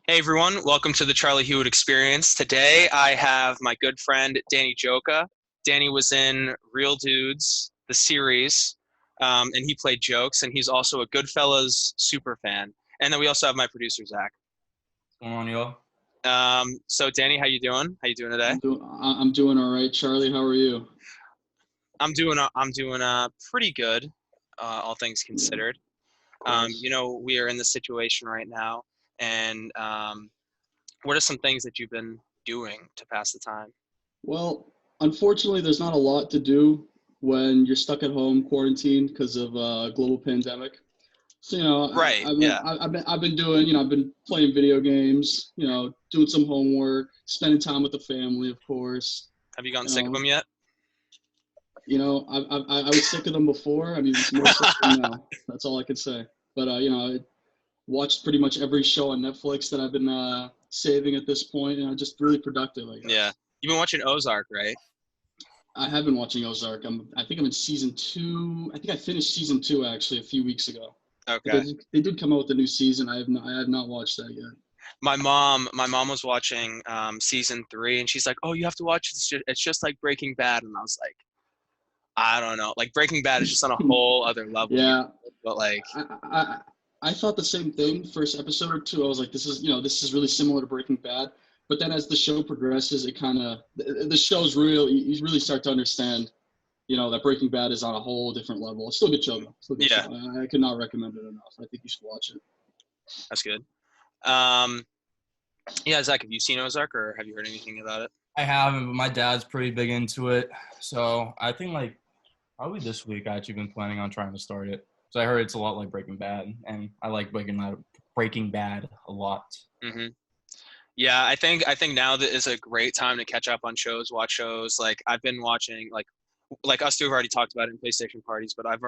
Hey everyone, welcome to the Charlie Hewit Experience. Today I have my good friend Danny Joca. Danny was in Real Dudes, the series, and he played Jokes, and he's also a Goodfellas super fan. And then we also have my producer Zach. What's going on, y'all? So Danny, how you doing? How you doing today? I'm doing all right. Charlie, how are you? I'm doing pretty good, all things Yeah, of considered. course. We are in this situation right now, and what are some things that you've been doing to pass the time? Well, unfortunately, there's not a lot to do when you're stuck at home quarantined because of global pandemic. So Right, yeah. I've been doing I've been playing video games, doing some homework, spending time with the family, of course. Have you gotten You sick of know, them yet? I was sick of them before. I mean, more sick of them now. That's all I could say. But I watched pretty much every show on Netflix that I've been saving at this point, and just really productive, I Yeah. guess. You've been watching Ozark, right? I have been watching Ozark. I think I'm in season two. I think I finished season two actually a few weeks ago. But Okay. they did come out with a new season. I have not watched that yet. My mom was watching season three, and she's like, "Oh, you have to watch it. It's just like Breaking Bad." And I was like, "I don't know. Like Breaking Bad is just on a whole other level, Yeah, but like, I, I I thought the same thing. First episode or two, I was like, this is really similar to Breaking Bad. But then as the show progresses, it kind of the show's real. You really start to understand, that Breaking Bad is on a whole different level. It's still a good show though. Still a good show. yeah, I could not recommend it enough. I think you should watch it. that's good." Um, yeah, Zach, have you seen Ozark, or have you heard anything about it? I haven't, but my dad's pretty big into it. So I think like probably this week I actually been planning on trying to start it. So I heard it's a lot like Breaking Bad, and I like Breaking Bad a lot. Hmm. Yeah, I think now that is a great time to catch up on shows, watch shows. Like I've been watching like us two have already talked about it in PlayStation parties, but I've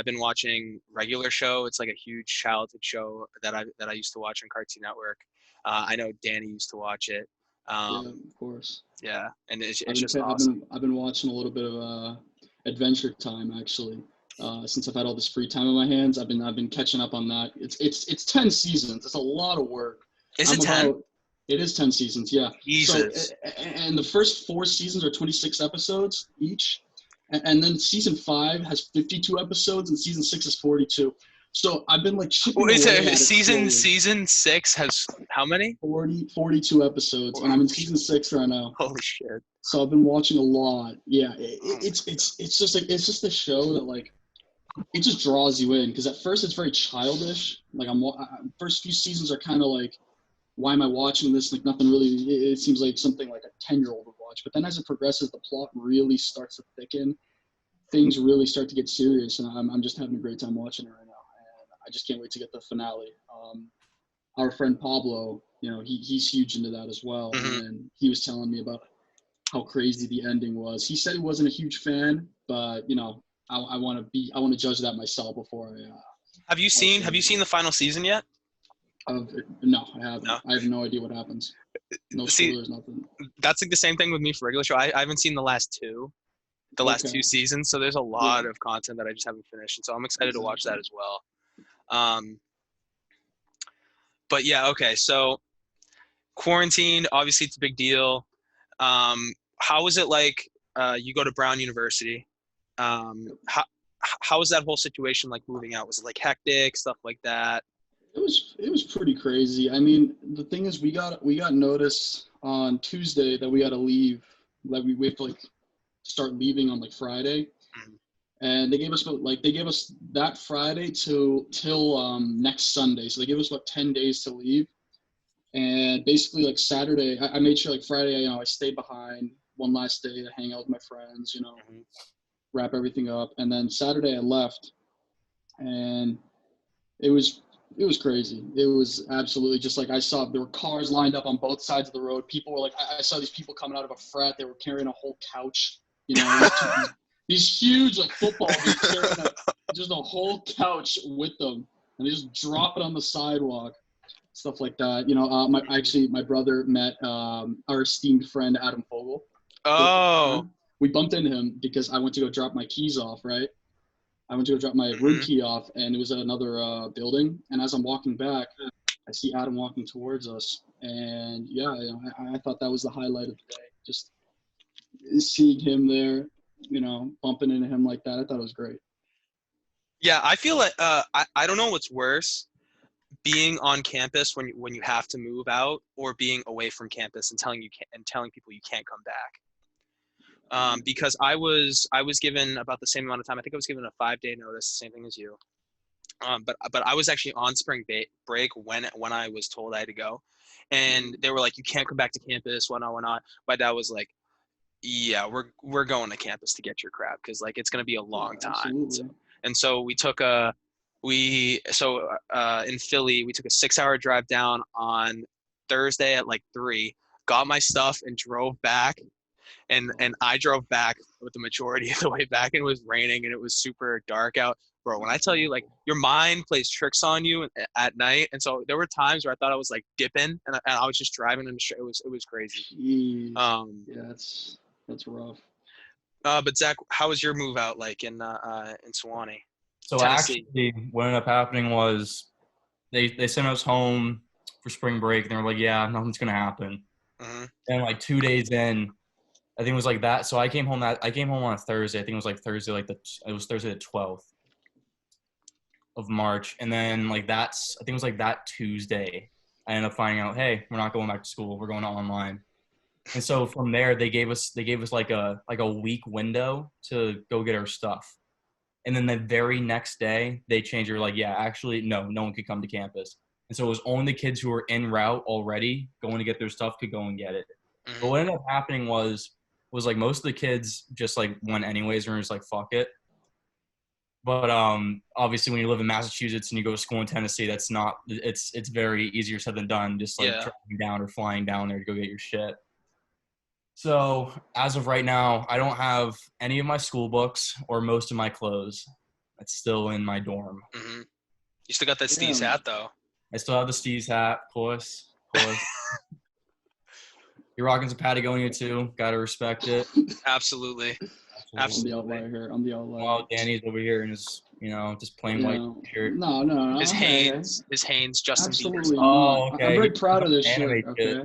been watching regular show. It's like a huge childhood show that I used to watch on Cartoon Network. I know Danny used to watch it. Yeah, Um, of course. yeah, and I've it's been just pa- awesome. I've been watching a little bit of Adventure Time actually. Since I've had all this free time in my hands, I've been catching up on that. It's 10 seasons. It's a lot of work. Is it I'm 10? about it is 10 seasons, yeah. So Jesus. and the first four seasons are 26 episodes each, and then season five has 52 episodes, and season six is 42. So I've been like chipping Well, is away it at it slowly. season six has how many? 42 episodes, and I'm in Holy, season six right now. holy shit. So I've been watching a lot. Yeah, Oh my it's just like it's just a show that like it just draws you in because at first it's very childish. Like first few seasons are kind of like, why am I watching this? Like nothing really. It seems like something like a 10-year-old would watch. But then as it progresses, the plot really starts to thicken. Things really start to get serious, and I'm just having a great time watching it right now. And I just can't wait to get the finale. Our friend Pablo, he's huge into that as well, God. and he was telling me about how crazy the ending was. He said he wasn't a huge fan, but I I want to judge that myself before I say Have you seen anything. the final season yet? No, I haven't. No. I have no idea what happens. No See, spoilers, nothing. that's like the same thing with me for regular show. I haven't seen the last two Okay. seasons, so there's a Yeah. lot of content that I just haven't finished, and so I'm excited to watch that Exactly. as well. Um, but yeah, okay. So quarantine, obviously, it's a big deal. How is it like? You go to Brown University. How was that whole situation like moving out? Was it like hectic stuff like that? It was pretty crazy. I mean, the thing is, we got notice on Tuesday that we got to leave. Like we have to like start leaving on like Friday, Mhm. and they gave us that Friday till next Sunday. So they gave us about 10 days to leave. And basically, like Saturday, I made sure like Friday, I stayed behind one last day to hang out with my friends, Mhm. wrap everything up. And then Saturday I left, and it was it was crazy. It was absolutely just like I saw there were cars lined up on both sides of the road. People were like, I saw these people coming out of a frat. They were carrying a whole couch. These huge like football dudes carrying just a whole couch with them, and they just drop it on the sidewalk, stuff like that. My brother met our esteemed friend Adam Fogel for the first Oh. time. We bumped into him because I went to go drop my keys off. Right, I went to go drop my room Hmm. key off, and it was at another building. And as I'm walking back, I see Adam walking towards us, and yeah, I thought that was the highlight of the day. Just seeing him there, bumping into him like that, I thought it was great. Yeah, I feel like I don't know what's worse, being on campus when you have to move out, or being away from campus and telling people you can't come back. Because I was given about the same amount of time. I think I was given a 5-day notice, same thing as you. But I was actually on spring break when I was told I had to go, and they were like, "You can't come back to campus." Whatnot. My dad was like, "Yeah, we're going to campus to get your crap, because like it's gonna be a long time." And so we took in Philly, we took a 6-hour drive down on Thursday at like 3, got my stuff and drove back. And I drove back with the majority of the way back, and it was raining and it was super dark out. Bro, when I tell you, like, your mind plays tricks on you at night. And so there were times where I thought I was like dipping, and I was just driving in the street. It was crazy. Jeez. Yeah, that's rough. But Zach, how was your move out like in Sewanee? So Tennessee? Actually, what ended up happening was they sent us home for spring break, and they were like, "Yeah, nothing's gonna happen." Mm-hmm. And like 2 days in, I think it was like that. So I came home on a Thursday. I think it was like Thursday, it was Thursday the 12th of March. And then I think it was like that Tuesday, I ended up finding out, hey, we're not going back to school. We're going online. And so from there, they gave us like a week window to go get our stuff. And then the very next day, they changed. They were like, yeah, actually, no one could come to campus. And so it was only the kids who were en route already going to get their stuff could go and get it. Mm-hmm. But what ended up happening was like most of the kids just like went anyways, and were just like, fuck it. But obviously when you live in Massachusetts and you go to school in Tennessee, it's very easier said than done, just like traveling down or flying down there to go get your shit. So as of right now, I don't have any of my school books or most of my clothes. That's still in my dorm. Mm-hmm. You still got that Steve's hat though. I still have the Steve's hat, of course. You're rocking some Patagonia too. Gotta respect it. Absolutely. I'm the outlier here. Well, Danny's over here in his, just plain white shirt. No. His Hanes Justin Bieber. Oh, okay. I'm very proud of this shirt. Okay.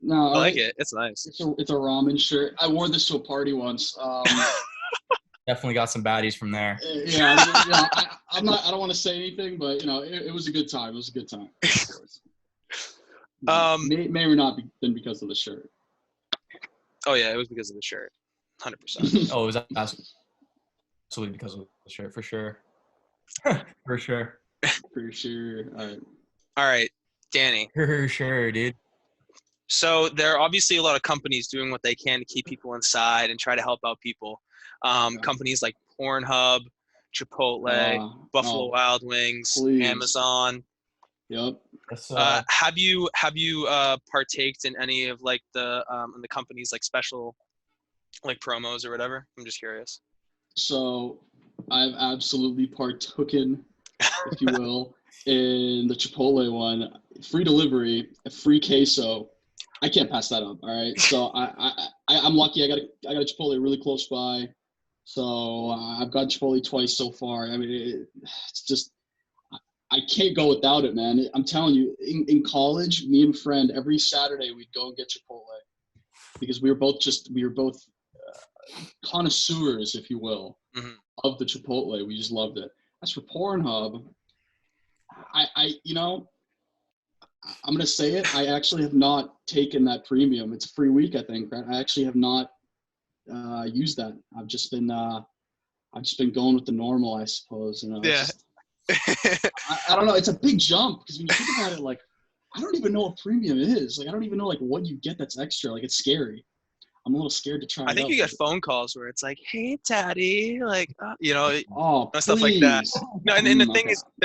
No, I like it. It's nice. It's a ramen shirt. I wore this to a party once. Definitely got some baddies from there. Yeah, I don't want to say anything, but it was a good time. It was a good time. May or not been because of the shirt. Oh yeah, it was because of the shirt, 100%. Oh, it was absolutely because of the shirt, for sure. For sure. For sure. All right, Danny. For sure, dude. So there are obviously a lot of companies doing what they can to keep people inside and try to help out people. Companies like Pornhub, Chipotle, Buffalo Wild Wings, please. Amazon. Yep. Have you partaked in any of like the companies like special like promos or whatever? I'm just curious. So I've absolutely partaken, if you will, in the Chipotle one. Free delivery, a free queso. I can't pass that up. All right. So I'm lucky. I got a Chipotle really close by. So I've got Chipotle twice so far. I mean, it's just, I can't go without it, man. I'm telling you, in college, me and a friend, every Saturday we'd go and get Chipotle because we were both connoisseurs, if you will, mm-hmm. of the Chipotle. We just loved it. As for Pornhub, I'm going to say it. I actually have not taken that premium. It's a free week, I think. Right? I actually have not used that. I've just been going with the normal, I suppose. Yeah. I don't know. It's a big jump because when you think about it, like, I don't even know what premium is. Like, I don't even know like what you get that's extra. Like, it's scary. I'm a little scared to try. I think you get phone calls where it's like, "Hey, Daddy," like, stuff please. like that. No, and the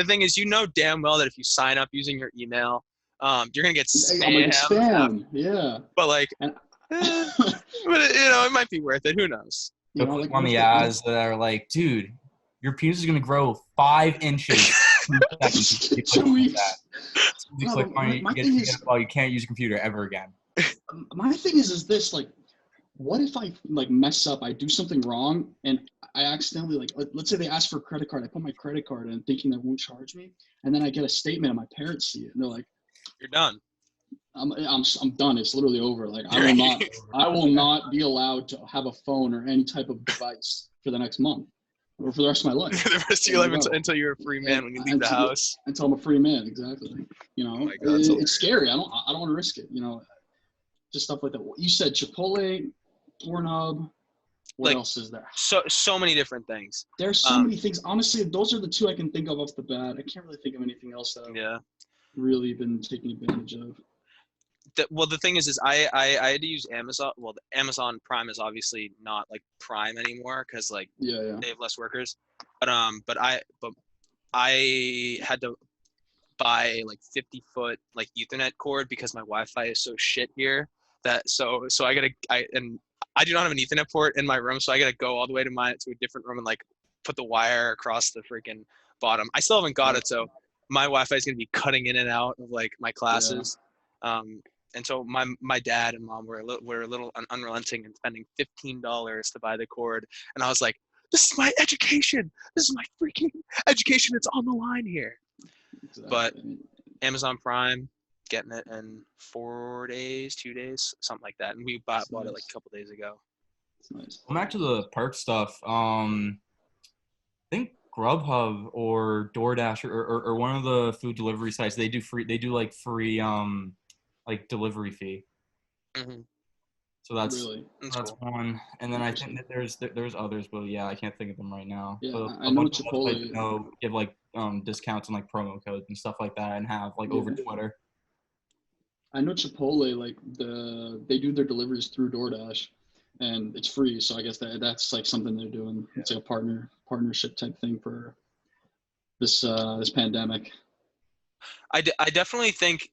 thing is, damn well that if you sign up using your email, you're gonna get spam. Yeah. But like, it might be worth it. Who knows? Click on the ads that are like, dude, your penis is gonna grow 5 inches. You click on it, you can't use a computer ever again. My thing is this, like, what if I like mess up, I do something wrong, and I accidentally like let's say they ask for a credit card, I put my credit card in thinking they won't charge me, and then I get a statement and my parents see it and they're like, You're done. I'm done. It's literally over. Like I Right. will not be allowed to have a phone or any type of device for the next month or for the rest of my life. The rest of your life until you're a free man when you leave the house. Until I'm a free man, exactly. You know, Oh my God, it's scary. I don't want to risk it. You know, just stuff like that. You said Chipotle, Pornhub. What else is there? So many different things. There's so many things. Honestly, those are the two I can think of off the bat. I can't really think of anything else that I've really been taking advantage of. The thing is I had to use Amazon. Well, the Amazon Prime is obviously not like Prime anymore because like they have less workers. But I had to buy like 50-foot like Ethernet cord because my Wi-Fi is so shit here that so I do not have an Ethernet port in my room, so I gotta go all the way to a different room and like put the wire across the freaking bottom. I still haven't got it, so my Wi-Fi is gonna be cutting in and out of like my classes. And so my dad and mom were a little unrelenting and spending $15 to buy the cord, and I was like, "This is my education. This is my freaking education. It's on the line here." Exactly. But Amazon Prime, getting it in 2 days, something like that, and we bought it like a couple days ago. Nice. Well, back to the perk stuff. I think Grubhub or DoorDash or one of the food delivery sites, they do free like delivery fee. Mm-hmm. So that's cool. one. And then I think that there's others, but yeah, I can't think of them right now. Yeah, but I know Chipotle give like discounts and like promo codes and stuff like that, and have like over Twitter. I know Chipotle, like they do their deliveries through DoorDash, and it's free. So I guess that's like something they're doing. Yeah. It's like a partnership type thing for this pandemic. I definitely think,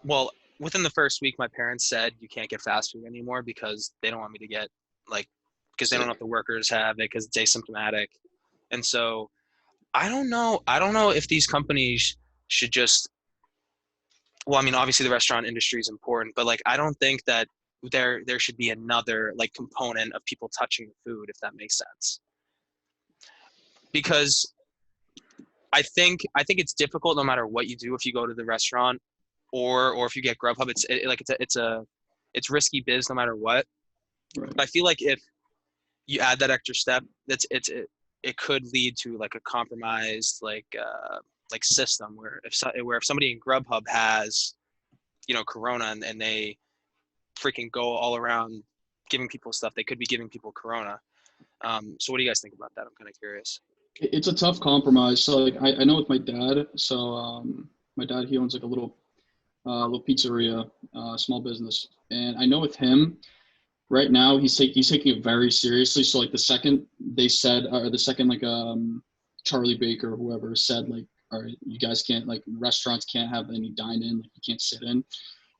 well, within the first week, my parents said you can't get fast food anymore because they don't want me to get because they don't know if the workers have it because it's asymptomatic, and so I don't know if these companies should just. Well, I mean, obviously the restaurant industry is important, but like I don't think that there should be another like component of people touching the food, if that makes sense. Because I think it's difficult no matter what you do if you go to the restaurant or if you get Grubhub. It's risky biz no matter what. Right. But I feel like if you add that extra step, it could lead to like a compromised like system where if somebody in Grubhub has, Corona and they freaking go all around giving people stuff, they could be giving people Corona. So what do you guys think about that? I'm kind of curious. It's a tough compromise. So like I know with my dad. So my dad, he owns like a little pizzeria, small business, and I know with him right now he's taking it very seriously. So like the second they said, or the second like Charlie Baker or whoever said like, all right, you guys can't, like restaurants can't have any dine in, like you can't sit in.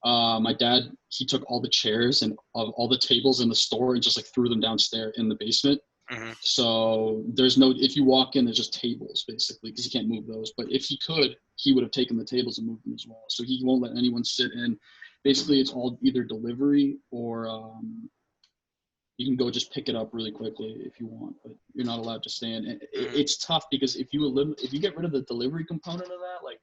My dad, he took all the chairs and all the tables in the store and just like threw them downstairs in the basement. Mm-hmm. So if you walk in, there's just tables basically because he can't move those. But if he could, he would have taken the tables and moved them as well. So he won't let anyone sit in. Basically, it's all either delivery or you can go just pick it up really quickly if you want, but you're not allowed to stand. And it's tough because if you get rid of the delivery component of that, like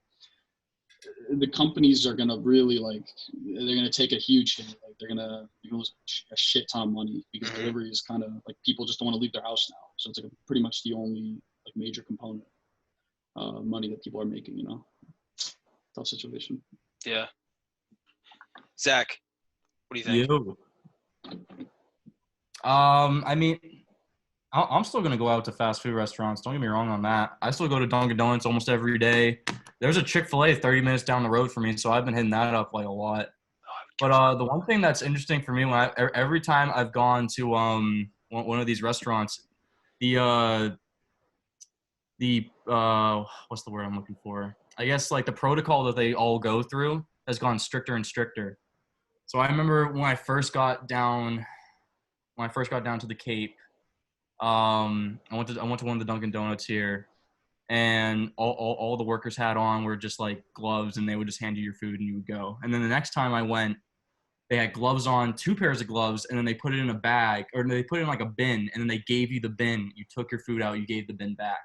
the companies are gonna really they're gonna take a huge hit. Like you're gonna lose a shit ton of money because delivery is kind of like people just don't want to leave their house now. So it's like pretty much the only like major component money that people are making. Tough situation. Yeah. Zach, what do you think? I mean, I'm still gonna go out to fast food restaurants. Don't get me wrong on that. I still go to Dunkin' Donuts almost every day. There's a Chick-fil-A 30 minutes down the road for me, so I've been hitting that up like a lot. But the one thing that's interesting for me every time I've gone to one of these restaurants, the what's the word I'm looking for? I guess like the protocol that they all go through has gone stricter and stricter. So I remember when I first got down to the Cape, I went to one of the Dunkin' Donuts here, and all the workers had on were just like gloves, and they would just hand you your food and you would go. And then the next time I went, they had gloves on, 2 pairs of gloves, and then they put it in a bag, or they put it in like a bin, and then they gave you the bin. You took your food out, you gave the bin back.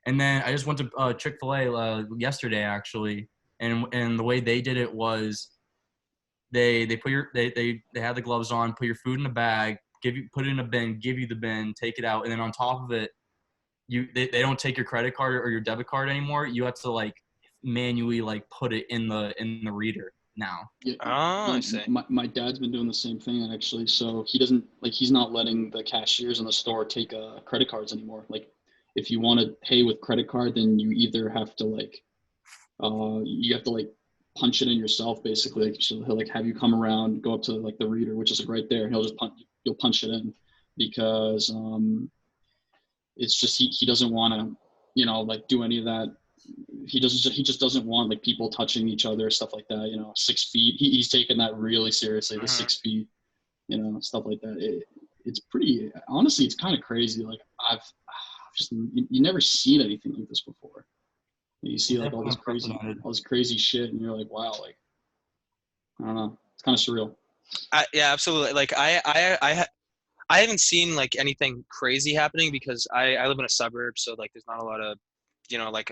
And then I just went to Chick-fil-A yesterday actually, and the way they did it was they had the gloves on, put your food in a bag, put it in a bin, give you the bin, take it out, and then on top of it, they don't take your credit card or your debit card anymore. You have to like manually like put it in the reader now. Yeah, I see. My dad's been doing the same thing actually. So he's not letting the cashiers in the store take credit cards anymore. Like if you want to pay with credit card, then you either have to like punch it in yourself basically. Like, so he'll like have you come around, go up to like the reader, which is like right there, and you'll punch it in because it's just he doesn't want to like do any of that. He just doesn't want like people touching each other, stuff like that. 6 feet. He's taking that really seriously. The 6 feet, stuff like that. It's pretty. Honestly, it's kind of crazy. Like I've just you never seen anything like this before. You see like all this crazy shit, and you're like, wow, like I don't know. It's kind of surreal. Yeah, absolutely. Like I haven't seen like anything crazy happening because I live in a suburb, so like there's not a lot of like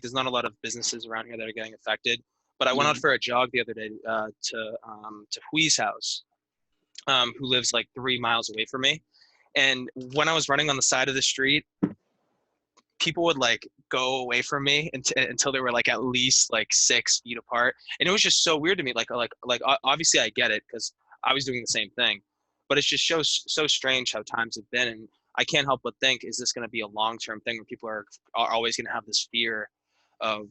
there's not a lot of businesses around here that are getting affected. But I went out for a jog the other day to Hui's house, who lives like 3 miles away from me. And when I was running on the side of the street, people would like go away from me until they were like at least like 6 feet apart. And it was just so weird to me. Like obviously I get it because I was doing the same thing, but it's just so strange how times have been. And I can't help but think, is this going to be a long-term thing where people are always going to have this fear of,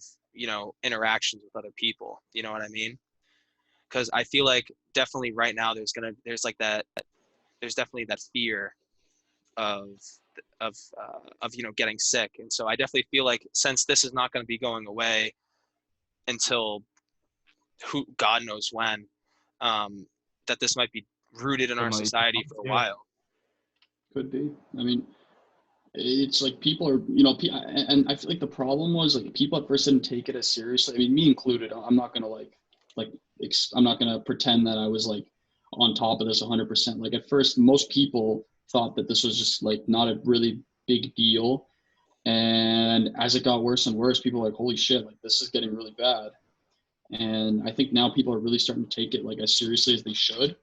interactions with other people? You know what I mean? Because I feel like definitely right now there's definitely that fear of getting sick. And so I definitely feel like since this is not going to be going away until God knows when, that this might be rooted in our society for a while. Could be. I mean, it's like people are, and I feel like the problem was like people at first didn't take it as seriously. I mean, me included. I'm not gonna I'm not gonna pretend that I was like on top of this 100%. Like at first, most people thought that this was just like not a really big deal, and as it got worse and worse, people were like, holy shit, like this is getting really bad. And I think now people are really starting to take it like as seriously as they should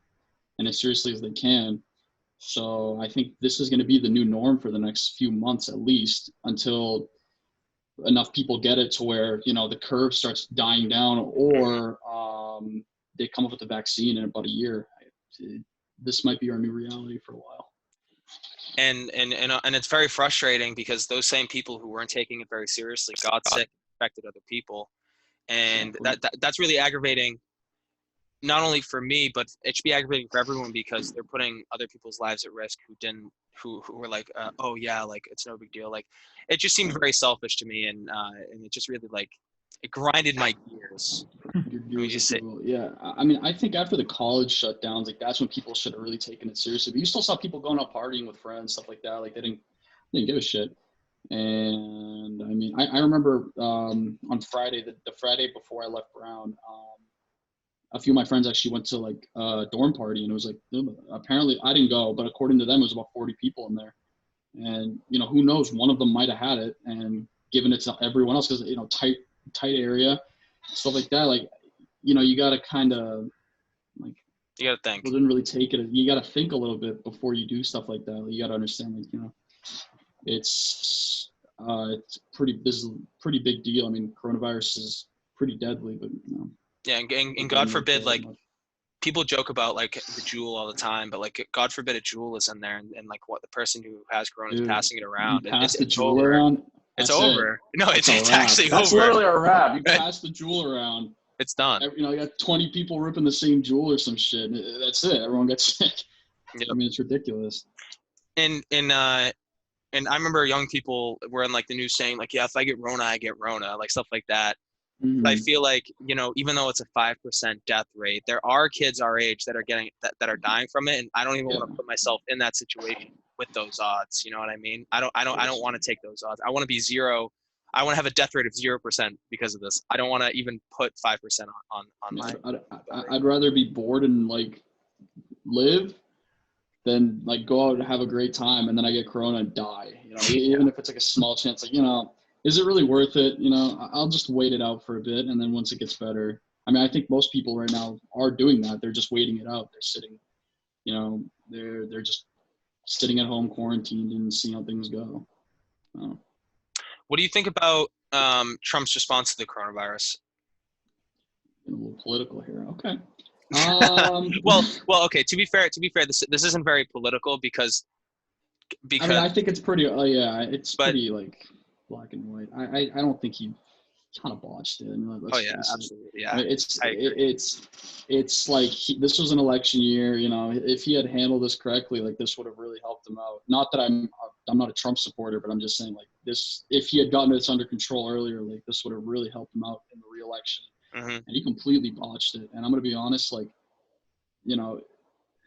and as seriously as they can. So I think this is going to be the new norm for the next few months, at least, until enough people get it to where, the curve starts dying down, or they come up with a vaccine in about a year. This might be our new reality for a while. And it's very frustrating because those same people who weren't taking it very seriously got sick, affected other people. And that's really aggravating, not only for me, but it should be aggravating for everyone because they're putting other people's lives at risk who were like, oh yeah, like it's no big deal. Like it just seemed very selfish to me, and it just really like it grinded my gears. Yeah, I mean, I think after the college shutdowns, like that's when people should have really taken it seriously. But you still saw people going out partying with friends, stuff like that. Like they didn't give a shit. And I mean, I remember on Friday, the Friday before I left Brown, a few of my friends actually went to like a dorm party, and it was like, apparently I didn't go, but according to them, it was about 40 people in there. And, who knows, one of them might've had it and given it to everyone else because, tight area, stuff like that. Like, you got to kind of like, you got to think. People didn't really take it. You got to think a little bit before you do stuff like that. Like, you got to understand, like, it's pretty big deal. I mean, coronavirus is pretty deadly, but, Yeah, and God forbid, like, people joke about, like, the jewel all the time, but, like, God forbid a jewel is in there, and like, what the person who has corona is passing it around. The jewel around? It's over. No, it's actually That's over. That's literally a wrap. You pass the jewel around. It's done. You got 20 people ripping the same jewel or some shit. That's it. Everyone gets sick. Yep. I mean, it's ridiculous. And I remember young people were in, like, the news saying, like, yeah, if I get Rona, I get Rona, like, stuff like that. Mm-hmm. But I feel like, even though it's a 5% death rate, there are kids our age that are getting that are dying from it, and I don't even want to put myself in that situation with those odds. You know what I mean? I don't want to take those odds. I want to be zero I want to have a death rate of 0% because of this. I don't want to even put 5% on my. I'd rather be bored and like live than like go out and have a great time and then I get corona and die. You know, even if it's like a small chance, like, you know, is it really worth it? You know, I'll just wait it out for a bit, and then once it gets better. I mean, I think most people right now are doing that. They're just waiting it out. They're sitting, you know, they're just sitting at home quarantined and seeing how things go. What do you think about Trump's response to the coronavirus? A little political here. Okay. Well, okay. To be fair, this isn't very political because I mean, I think it's pretty. It's pretty like black and white. I don't think he kind of botched it. I mean, absolutely. Yeah, I mean, it's like this was an election year. You know, if he had handled this correctly, like this would have really helped him out. Not that I'm not a Trump supporter, but I'm just saying like this. If he had gotten this under control earlier, like this would have really helped him out in the re-election. Mm-hmm. And he completely botched it. And I'm gonna be honest, like, you know,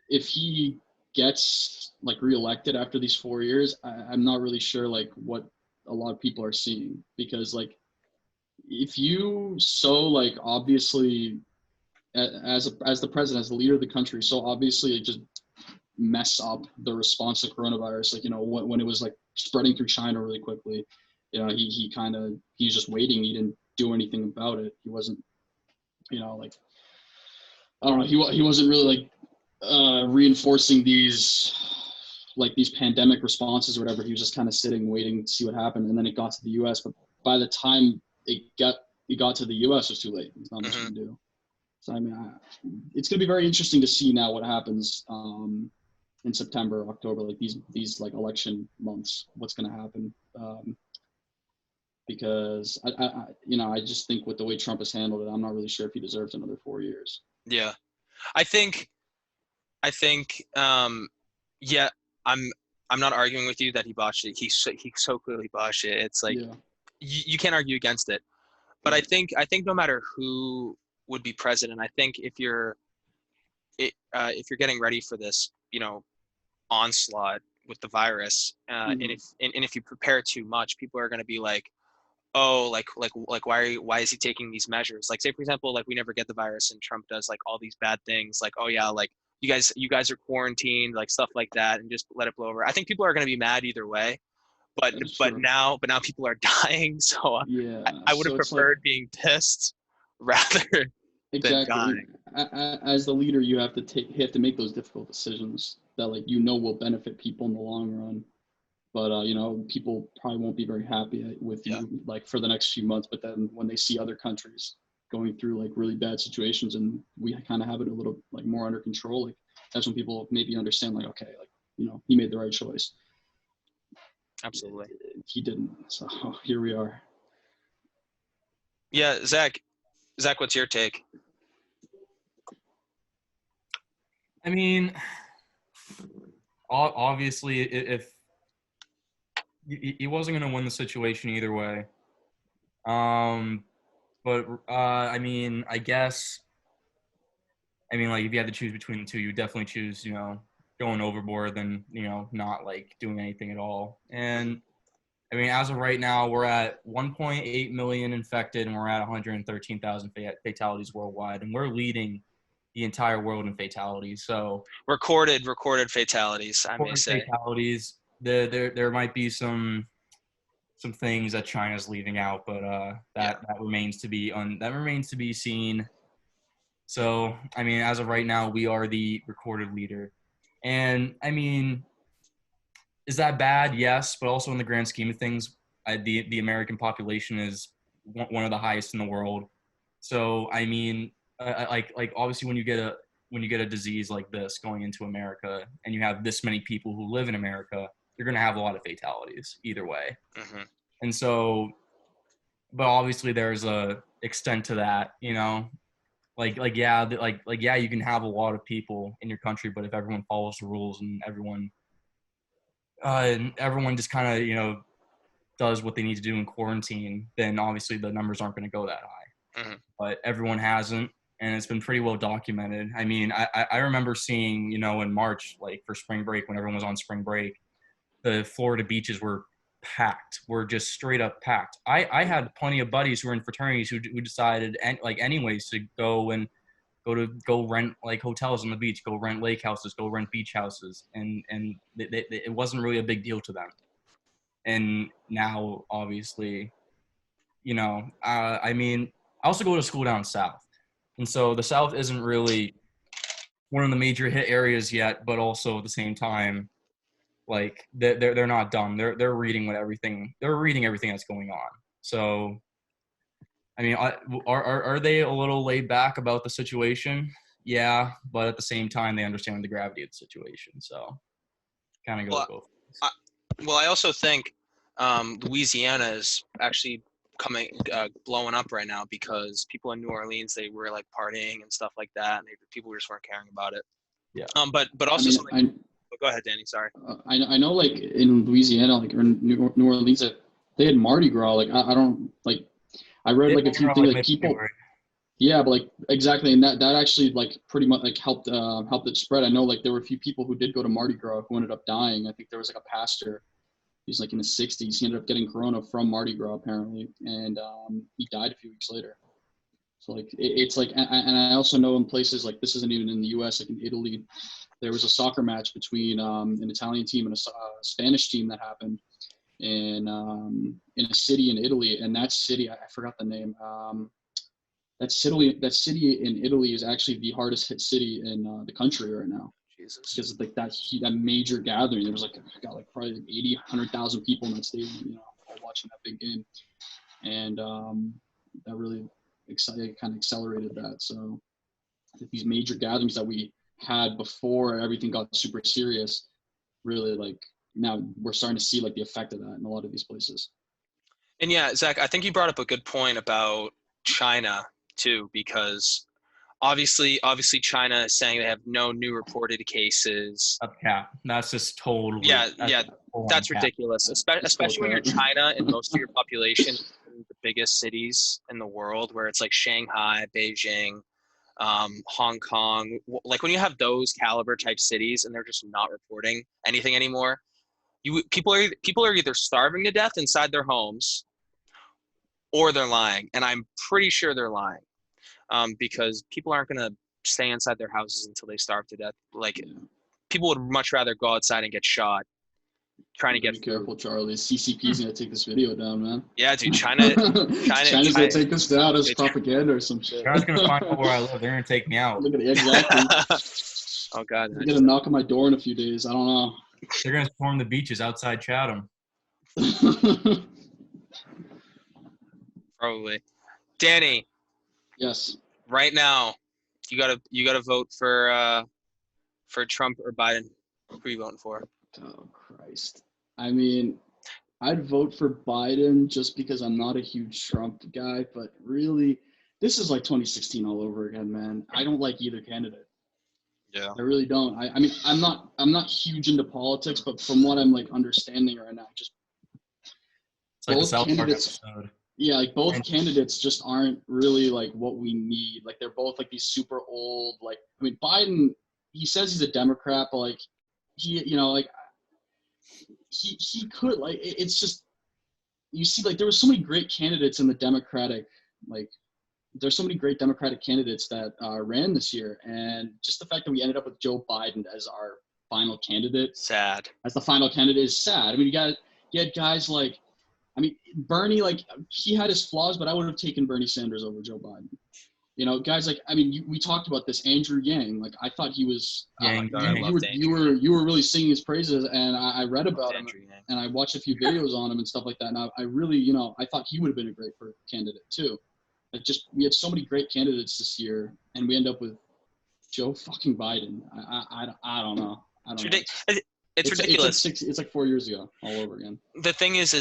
if he gets like reelected after these 4 years, I'm not really sure like what a lot of people are seeing, because like if you so like obviously as the president, as the leader of the country, so obviously like, just mess up the response to coronavirus, like, you know, when it was like spreading through China really quickly, you know, he's just waiting. He didn't do anything about it. He wasn't, you know, like, I don't know, he wasn't really like reinforcing these pandemic responses or whatever. He was just kind of sitting, waiting to see what happened. And then it got to the US, but by the time it got to the US, it was too late. There's not much you can do. So, I mean, it's going to be very interesting to see now what happens in September, October, like these like election months, what's going to happen. Because I just think with the way Trump has handled it, I'm not really sure if he deserves another 4 years. Yeah, I think, yeah, I'm not arguing with you that he botched it. He so clearly botched it. It's like you can't argue against it. But I think no matter who would be president, I think if you're getting ready for this, you know, onslaught with the virus, and if you prepare too much, people are going to be like, oh, like why is he taking these measures? Like, say for example, like we never get the virus and Trump does like all these bad things, like, oh yeah, like you guys are quarantined, like stuff like that, and just let it blow over. I think people are going to be mad either way, but now people are dying, so I would have preferred being pissed rather than dying. As the leader, you have to make those difficult decisions that, like, you know, will benefit people in the long run. But, you know, people probably won't be very happy with you, like, for the next few months. But then when they see other countries going through, like, really bad situations and we kind of have it a little, like, more under control, like, that's when people maybe understand, like, okay, like, you know, he made the right choice. Absolutely. He didn't. So here we are. Yeah, Zach, what's your take? I mean, obviously, if he wasn't going to win the situation either way. But I mean, I guess, like, if you had to choose between the two, you would definitely choose, you know, going overboard than, you know, not like doing anything at all. And I mean, as of right now, we're at 1.8 million infected, and we're at 113,000 fatalities worldwide, and we're leading the entire world in fatalities. So recorded fatalities, I may say. Fatalities. There might be some things that China's leaving out, but that remains to be seen. So I mean, as of right now, we are the recorded leader, and I mean, is that bad? Yes, but also in the grand scheme of things, the American population is one of the highest in the world. So I mean, like obviously when you get a disease like this going into America, and you have this many people who live in America, you're going to have a lot of fatalities either way. Mm-hmm. And so, but obviously there's a extent to that, you know, like yeah, you can have a lot of people in your country, but if everyone follows the rules and everyone just kind of, you know, does what they need to do in quarantine, then obviously the numbers aren't going to go that high. Mm-hmm. But everyone hasn't, and it's been pretty well documented. I mean, I remember seeing, you know, in March, like for spring break, when everyone was on spring break, the Florida beaches were packed, were just straight up packed. I had plenty of buddies who were in fraternities who decided anyways to go rent like hotels on the beach, go rent lake houses, go rent beach houses, and it wasn't really a big deal to them. And now, obviously, I mean, I also go to school down south, and so the South isn't really one of the major hit areas yet, but also at the same time, like they're not dumb. They're reading everything that's going on. So, I mean, are they a little laid back about the situation? Yeah, but at the same time, they understand the gravity of the situation. So, kind of goes both ways. I also think Louisiana is actually blowing up right now because people in New Orleans, they were like partying and stuff like that, and people just weren't caring about it. Yeah. But also, I mean, go ahead, Danny. Sorry. I know, like in Louisiana, like or in New Orleans, that they had Mardi Gras. Like I don't like. I read like a few things like people. Yeah, but like exactly, and that actually like pretty much like helped it spread. I know like there were a few people who did go to Mardi Gras who ended up dying. I think there was like a pastor. He's like in his 60s. He ended up getting corona from Mardi Gras apparently, and he died a few weeks later. So like it's like, and I also know in places like this isn't even in the U.S. Like in Italy, there was a soccer match between an Italian team and a Spanish team that happened in a city in Italy, and that city I forgot the name. That city in Italy is actually the hardest hit city in the country right now. Jesus. Because like that major gathering, there was like probably like 80, 100,000 people in that stadium, all watching that big game, and that really kind of accelerated that. So these major gatherings that we had before everything got super serious, really like now we're starting to see like the effect of that in a lot of these places. And yeah, Zach, I think you brought up a good point about China too, because obviously China is saying they have no new reported cases. That's just totally. That's ridiculous. Especially when you're China and most of your population is in the biggest cities in the world, where it's like Shanghai, Beijing, Hong Kong. Like when you have those caliber type cities and they're just not reporting anything anymore, people are either starving to death inside their homes, or they're lying. And I'm pretty sure they're lying. Because people aren't going to stay inside their houses until they starve to death. Like, people would much rather go outside and get shot trying to get food. Careful, Charlie. CCP's going to take this video down, man. Yeah, dude, China's going to take us down as propaganda or some shit. China's going to find out where I live. They're going to take me out. Look at it, exactly. Oh, God. They're going to knock on my door in a few days. I don't know. They're going to storm the beaches outside Chatham. Probably. Danny. Yes. Right now, you gotta vote for Trump or Biden. Who are you voting for? Oh Christ! I mean, I'd vote for Biden just because I'm not a huge Trump guy. But really, this is like 2016 all over again, man. I don't like either candidate. Yeah. I really don't. I mean, I'm not huge into politics, but from what I'm like understanding right now, just it's like both the South candidates. Park episode. Yeah, like both candidates just aren't really like what we need. Like they're both like these super old. Like I mean, Biden, he says he's a Democrat, but like he could like it's just you see like there were so many great candidates in the Democratic there's so many great Democratic candidates that ran this year, and just the fact that we ended up with Joe Biden as our final candidate, as the final candidate is sad. I mean, you had guys like. I mean, Bernie, like, he had his flaws, but I would have taken Bernie Sanders over Joe Biden. Guys like, I mean, we talked about this, Andrew Yang. Like, I thought he was, you were really singing his praises, and I read about him, and I watched a few videos on him and stuff like that. And I really, I thought he would have been a great candidate too. Like, we had so many great candidates this year, and we end up with Joe fucking Biden. I don't know. It's ridiculous. It's like 4 years ago, all over again. The thing is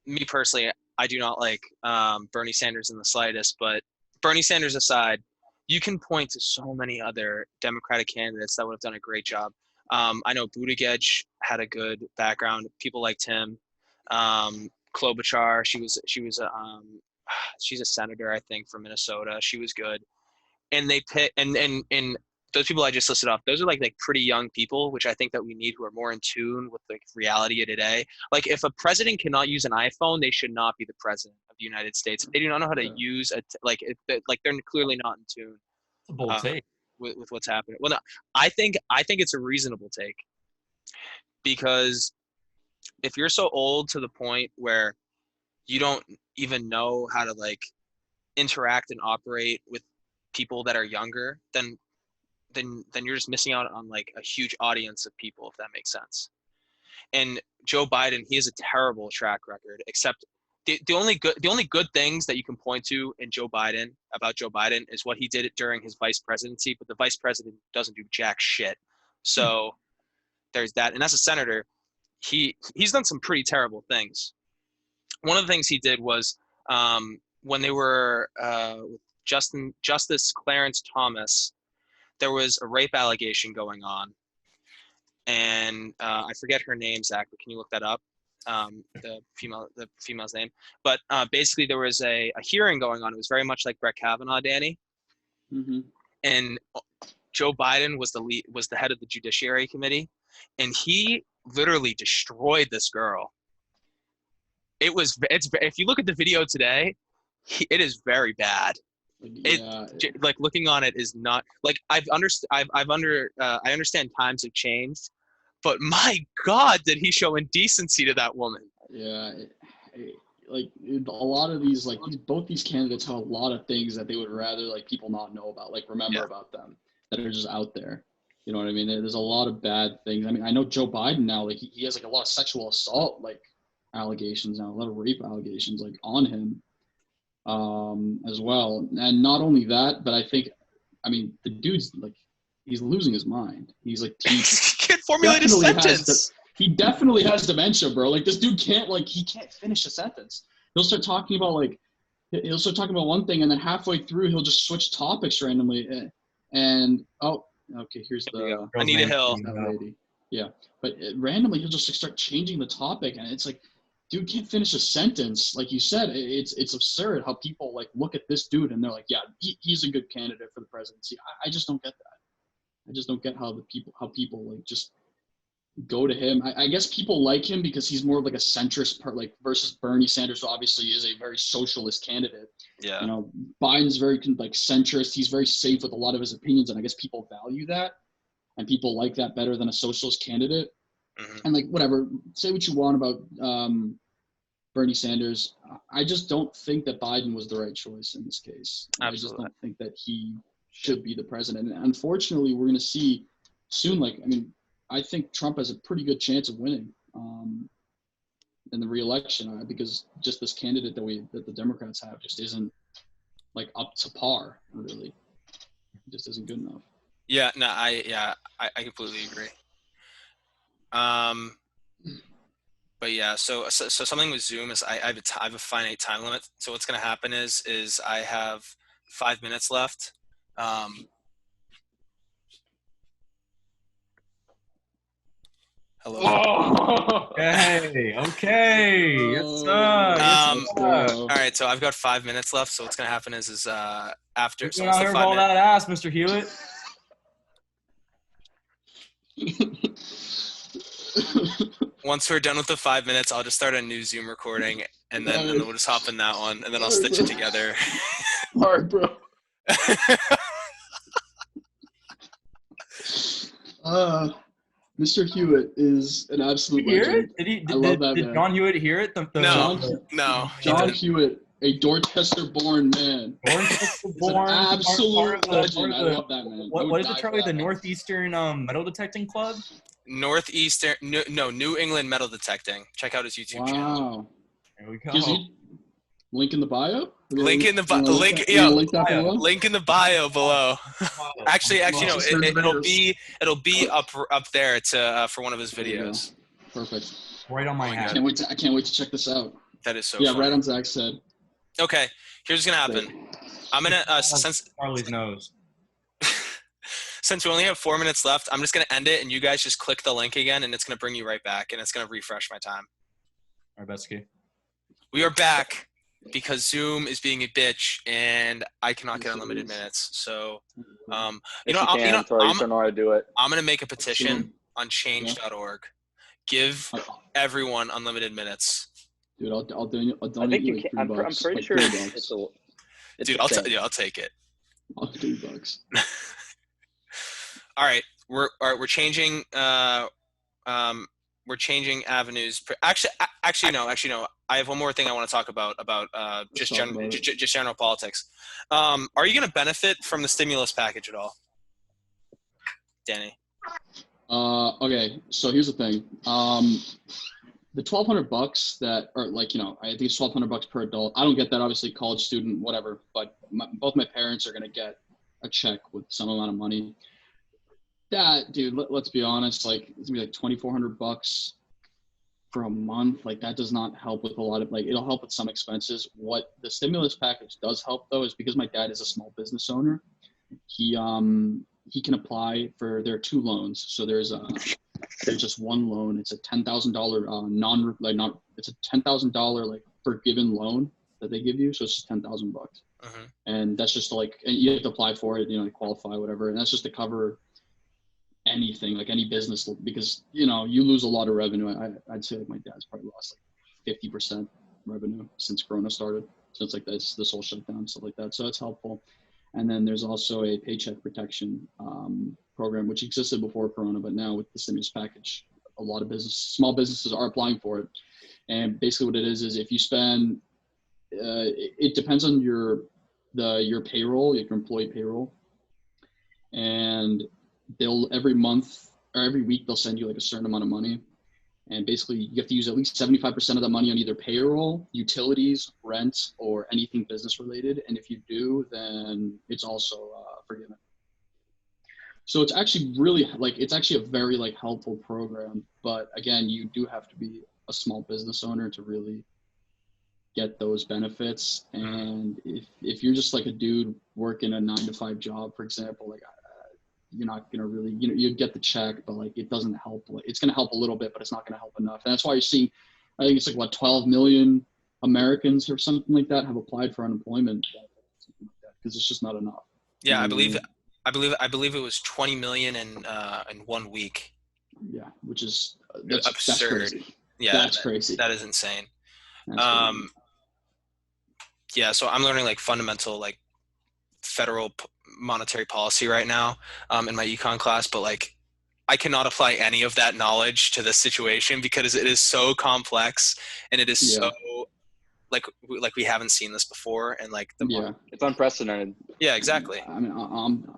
me personally, I do not like Bernie Sanders in the slightest. But Bernie Sanders aside, you can point to so many other Democratic candidates that would have done a great job. I know Buttigieg had a good background. People liked him. Klobuchar, she's a senator, I think, from Minnesota. She was good. And they pick and those people I just listed off, those are like pretty young people, which I think that we need, who are more in tune with like reality of today. Like if a president cannot use an iPhone, they should not be the president of the United States. If they do not know how to use like they're clearly not in tune It's a bold take. with what's happening. Well, no, I think it's a reasonable take, because if you're so old to the point where you don't even know how to like interact and operate with people that are younger, then you're just missing out on like a huge audience of people, if that makes sense. And Joe Biden, he has a terrible track record, except the only good things that you can point to in Joe Biden is what he did during his vice presidency, but the vice president doesn't do jack shit. So there's that. And as a senator, he's done some pretty terrible things. One of the things he did was when they were with Justice Clarence Thomas, there was a rape allegation going on, and I forget her name, Zach, but can you look that up? The female's name. But basically, there was a hearing going on. It was very much like Brett Kavanaugh, Danny. Mm-hmm. And Joe Biden was the head of the Judiciary Committee, and he literally destroyed this girl. If you look at the video today, it is very bad. Yeah. Like looking on it is not like I understand times have changed, but my God, did he show indecency to that woman? Yeah, like a lot of these, like both these candidates have a lot of things that they would rather like people not know about, like remember about them, that are just out there. You know what I mean? There's a lot of bad things. I mean, I know Joe Biden now, like he has like a lot of sexual assault like allegations now, a lot of rape allegations like on him. As well. And not only that, but I mean, the dude's like, he's losing his mind. He's like, he can't formulate a sentence. He definitely has dementia, bro. Like this dude he can't finish a sentence. He'll start talking about one thing, and then halfway through he'll just switch topics randomly. And okay, here's the Anita Hill. Lady. Yeah, but randomly he'll just start changing the topic, and it's like, dude can't finish a sentence. Like you said, it's absurd how people like look at this dude and they're like, yeah, he's a good candidate for the presidency. I just don't get that. I just don't get how people like just go to him. I guess people like him because he's more of like a centrist part, like versus Bernie Sanders, who obviously is a very socialist candidate. Yeah. You know, Biden's very like centrist. He's very safe with a lot of his opinions, and I guess people value that, and people like that better than a socialist candidate. Mm-hmm. And like whatever, say what you want about Bernie Sanders. I just don't think that Biden was the right choice in this case. Absolutely. I just don't think that he should be the president. And unfortunately, we're going to see soon. Like, I mean, I think Trump has a pretty good chance of winning in the re-election because just this candidate that the Democrats have just isn't like up to par. Really, it just isn't good enough. Yeah. No. I completely agree. But yeah, so something with Zoom is I have a finite time limit. So what's going to happen is I have 5 minutes left. Hello. Oh, okay. Yes, sir. All right, so I've got 5 minutes left. So what's going to happen is after. So out here all that ass, Mr. Hewit. Once we're done with the 5 minutes, I'll just start a new Zoom recording, and then we'll just hop in that one, and then I'll stitch it together. All right, bro. Mr. Hewitt is an absolute legend. I love that man. Did John Hewitt hear it? No. John Hewitt, a Dorchester-born man. Dorchester-born. Absolute legend. I love that man. What is it, Charlie? The Northeastern Metal Detecting Club? Northeastern, no, New England Metal Detecting. Check out his YouTube channel. Wow. There we go. Link in the bio? Link in the bio below. Actually, no, it'll be up there for one of his videos. Perfect. Right on my head. I can't wait to check this out. That is so. Yeah, funny. Right on Zach's head. Okay, here's what's gonna happen. I'm gonna since Charlie's nose. Since we only have 4 minutes left, I'm just gonna end it, and you guys just click the link again, and it's gonna bring you right back, and it's gonna refresh my time. All right, Betsky. We are back. because Zoom is being a bitch and I cannot get Yes, it unlimited is. minutes. So, Yeah. Yes, you can, Troy. You just don't know how to do it. I'm gonna make a Sure. petition on Yeah. change.org. Give everyone unlimited minutes. Dude, I'll donate I think you you like can. $3, I'm pretty like sure $3. it's Dude, the same. I'll take it. I'll $3. All right, we're changing we're changing avenues. Actually no. I have one more thing I want to talk about just general politics. Are you going to benefit from the stimulus package at all, Danny? Okay, so here's the thing. The $1,200 that are like, I think it's $1,200 per adult. I don't get that, obviously, college student, whatever. But both my parents are gonna get a check with some amount of money. That, dude, let's be honest, like it's gonna be like $2,400 for a month. Like that does not help with a lot of, like, it'll help with some expenses. What the stimulus package does help though is because my dad is a small business owner. He can apply for, there are 2 loans. So there's just one loan. It's a $10,000 it's a $10,000 like forgiven loan that they give you. So it's just $10,000. And that's just and you have to apply for it, qualify, whatever. And that's just to cover anything, like any business, because you lose a lot of revenue. I'd say like my dad's probably lost like 50% revenue since Corona started. So it's like this whole shutdown, stuff like that. So it's helpful. And then there's also a paycheck protection program, which existed before Corona, but now with the stimulus package, a lot of small businesses are applying for it. And basically what it is if you spend, it depends on your payroll, your employee payroll. And they'll every month or every week, they'll send you like a certain amount of money. And basically you have to use at least 75% of the money on either payroll, utilities, rent, or anything business related. And if you do, then it's also forgiven. So it's actually really it's actually a very helpful program. But again, you do have to be a small business owner to really get those benefits. And if you're just like a dude working a 9-to-5 job, for example, you're not going to really, you get the check, but it doesn't help. It's going to help a little bit, but it's not going to help enough. And that's why you're seeing, I think it's 12 million Americans or something like that have applied for unemployment, because it's just not enough. Yeah, I believe it was 20 million in 1 week. Yeah, which is absurd. That's crazy. Yeah, that's crazy. That is insane. That's crazy. Yeah, so I'm learning fundamental federal monetary policy right now in my econ class, but I cannot apply any of that knowledge to this situation because it is so complex and it is so we haven't seen this before, and it's unprecedented. Yeah, exactly. I mean,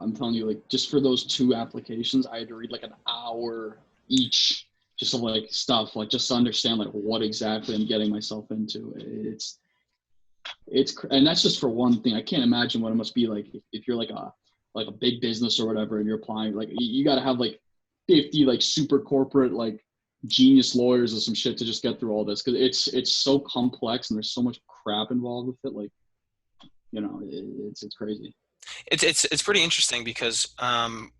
I'm telling you, just for those 2 applications, I had to read an hour each, just of stuff, just to understand what exactly I'm getting myself into. It's and that's just for one thing. I can't imagine what it must be like if you're a big business or whatever, and you're applying. You got to have 50 super corporate genius lawyers or some shit to just get through all this, because it's so complex and there's so much crap involved with it. It's crazy. It's pretty interesting because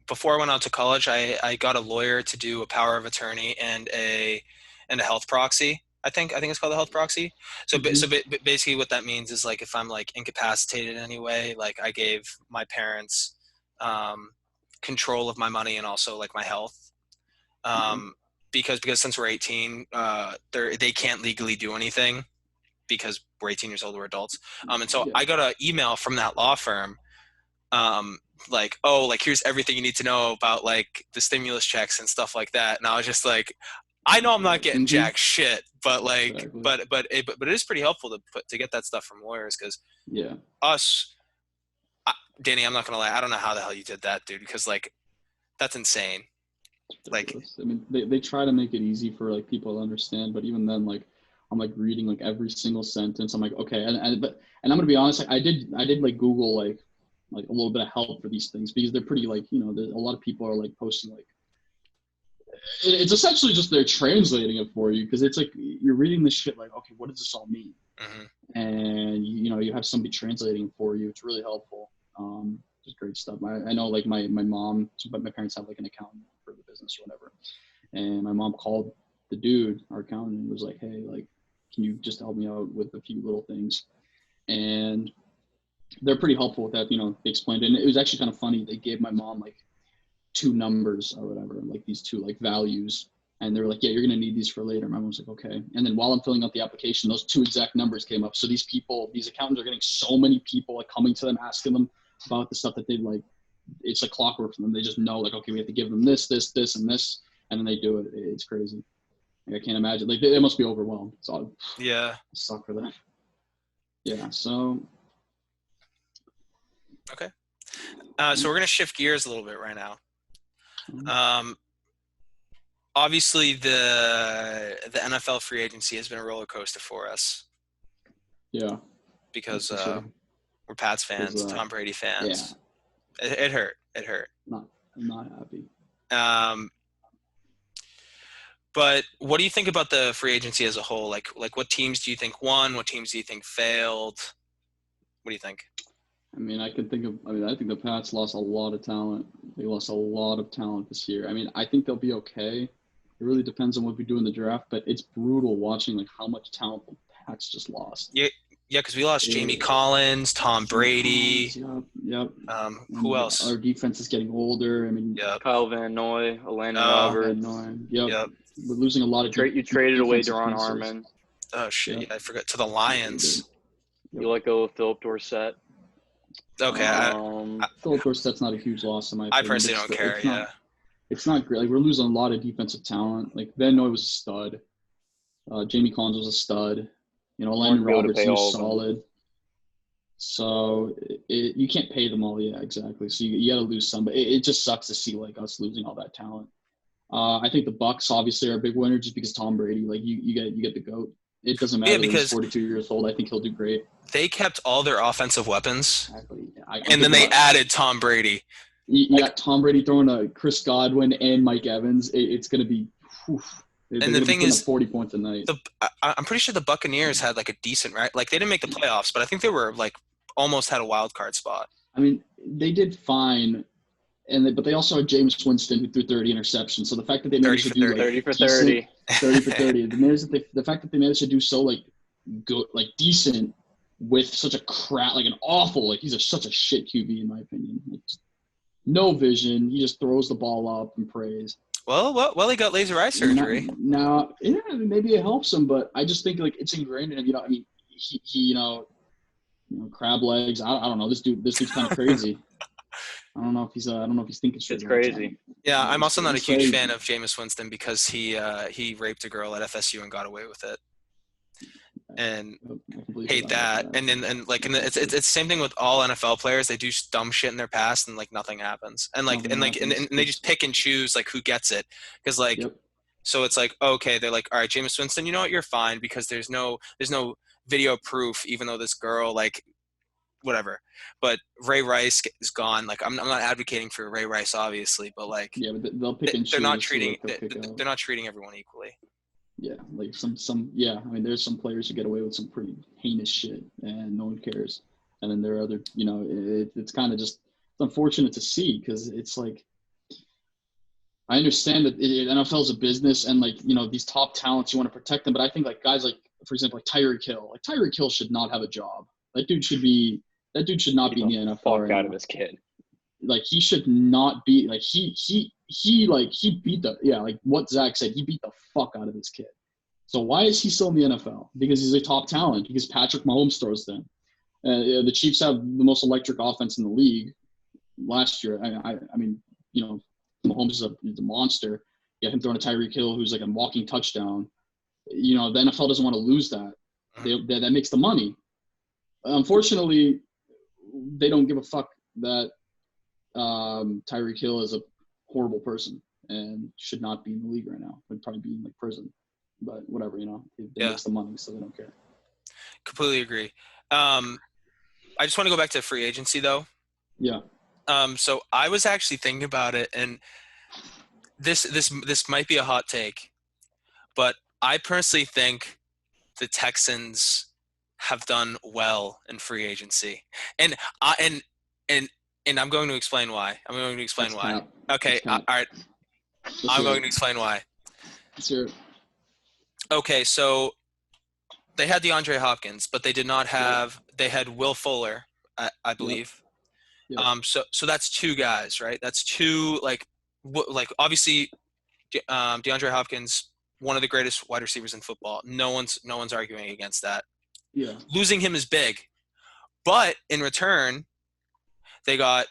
before I went out to college, I got a lawyer to do a power of attorney and a health proxy. I think it's called the health proxy. So basically what that means is if I'm incapacitated in any way, I gave my parents control of my money and also my health. Because since we're 18, they can't legally do anything because we're 18 years old, we're adults. And so I got an email from that law firm here's everything you need to know about the stimulus checks and stuff like that. And I was just I know I'm not getting jack shit, but but it is pretty helpful to get that stuff from lawyers, because Danny, I'm not gonna lie, I don't know how the hell you did that, dude, because that's insane. I mean, they try to make it easy for people to understand, but even then, I'm reading every single sentence. I'm okay, and I'm gonna be honest, I did Google a little bit of help for these things, because they're pretty a lot of people are posting it's essentially just they're translating it for you, because it's you're reading this shit okay, what does this all mean? And you have somebody translating it for you. It's really helpful. Just great stuff. I know my mom, but my parents have an accountant for the business or whatever, and my mom called the dude, our accountant, and was hey, can you just help me out with a few little things? and they're pretty helpful with that. They explained it, and it was actually kind of funny. They gave my mom like 2 numbers or whatever, like these 2 like values, and they were like, yeah, you're gonna need these for later. My mom was like, okay. And then while I'm filling out the application, those 2 exact numbers came up. So these accountants are getting so many people like coming to them, asking them about the stuff that they like. It's like clockwork for them. They just know like, okay, we have to give them this, this, this, and this, and then they do it. It's crazy. Like, I can't imagine. Like they must be overwhelmed. So Yeah. Suck for that. Yeah. So. Okay. So we're gonna shift gears a little bit right now. Obviously the NFL free agency has been a roller coaster for us. Yeah. Because sure. we're Pats fans, Tom Brady fans. Yeah. It hurt. I'm not happy. But what do you think about the free agency as a whole? Like what teams do you think won? What teams do you think failed? What do you think? I think the Pats lost a lot of talent. They lost a lot of talent this year. I think they'll be okay. It really depends on what we do in the draft, but it's brutal watching like how much talent the Pats just lost. Yeah, because we lost Jamie Collins, Tom Brady. Yep. Who else? Our defense is getting older. Kyle Van Noy, Landon Roberts. Yep. We're losing a lot of. You traded away Duron Harmon. Oh shit! Yeah, I forgot, to the Lions. You let go of Philip Dorsett. Okay. Philip Dorsett's not a huge loss in my opinion. I personally don't care. It's not great. Like, we're losing a lot of defensive talent. Like, Van Noy was a stud. Jamie Collins was a stud. Landon Roberts was solid. So you can't pay them all. Yeah, exactly. So you got to lose some. But it just sucks to see like us losing all that talent. I think the Bucs obviously are a big winner just because Tom Brady. Like you get the GOAT. It doesn't matter that he's 42 years old. I think he'll do great. They kept all their offensive weapens, exactly. And then they added Tom Brady. You got Tom Brady throwing to Chris Godwin and Mike Evans. It's going to be and the thing is 40 points a night. I'm pretty sure the Buccaneers had like a decent, right? Like they didn't make the playoffs, but I think they were like almost had a wild card spot. They did fine, but they also had Jameis Winston who threw 30 interceptions. So the fact that they managed to do 30 for 30, 30 for 30, the fact that they managed to do so like good, like decent with such a crap, like an awful, like he's such a shit QB in my opinion. Like, no vision. He just throws the ball up and prays. Well, he got laser eye surgery. Now, maybe it helps him, but I just think like it's ingrained in him. He crab legs. I don't know. This dude's kind of crazy. I don't know if he's thinking straight. It's crazy. Yeah, I'm also not a huge fan of Jameis Winston because he raped a girl at FSU and got away with it. And hate that. And it's the same thing with all NFL players. They do dumb shit in their past and like nothing happens. And they just pick and choose like who gets it. Because so it's like, okay, they're like, all right, Jameis Winston, you know what, you're fine because there's no video proof, even though this girl like whatever. But Ray Rice is gone. Like I'm not advocating for Ray Rice obviously, but like but they'll pick and choose. They're not treating everyone equally. Yeah, like some there's some players who get away with some pretty heinous shit and no one cares. And then there are other, it's kind of just unfortunate to see because it's like, I understand that NFL is a business and like, these top talents, you want to protect them. But I think like guys like, for example, like Tyreek Hill should not have a job. That dude should not be in the NFL. Fuck out of his kid. Like he should not be like he beat like what Zach said, he beat the fuck out of this kid. So why is he still in the NFL? Because he's a top talent. Because Patrick Mahomes throws them. The Chiefs have the most electric offense in the league last year. Mahomes is a monster. You have him throwing a Tyreek Hill who's like a walking touchdown. The NFL doesn't want to lose that. That makes the money. Unfortunately, they don't give a fuck that Tyreek Hill is a horrible person and should not be in the league right now. Would probably be in like prison, but whatever, they makes the money, so they don't care. Completely agree. I just want to go back to free agency though. Yeah. So I was actually thinking about it, and this might be a hot take, but I personally think the Texans have done well in free agency, and I'm going to explain why. Okay, all right. I'm going to explain why. Sure. Okay, so they had DeAndre Hopkins, but they did not have they had Will Fuller, I believe. Yep. So that's 2 guys, right? That's 2 like obviously DeAndre Hopkins, one of the greatest wide receivers in football. No one's arguing against that. Yeah. Losing him is big, but in return, they got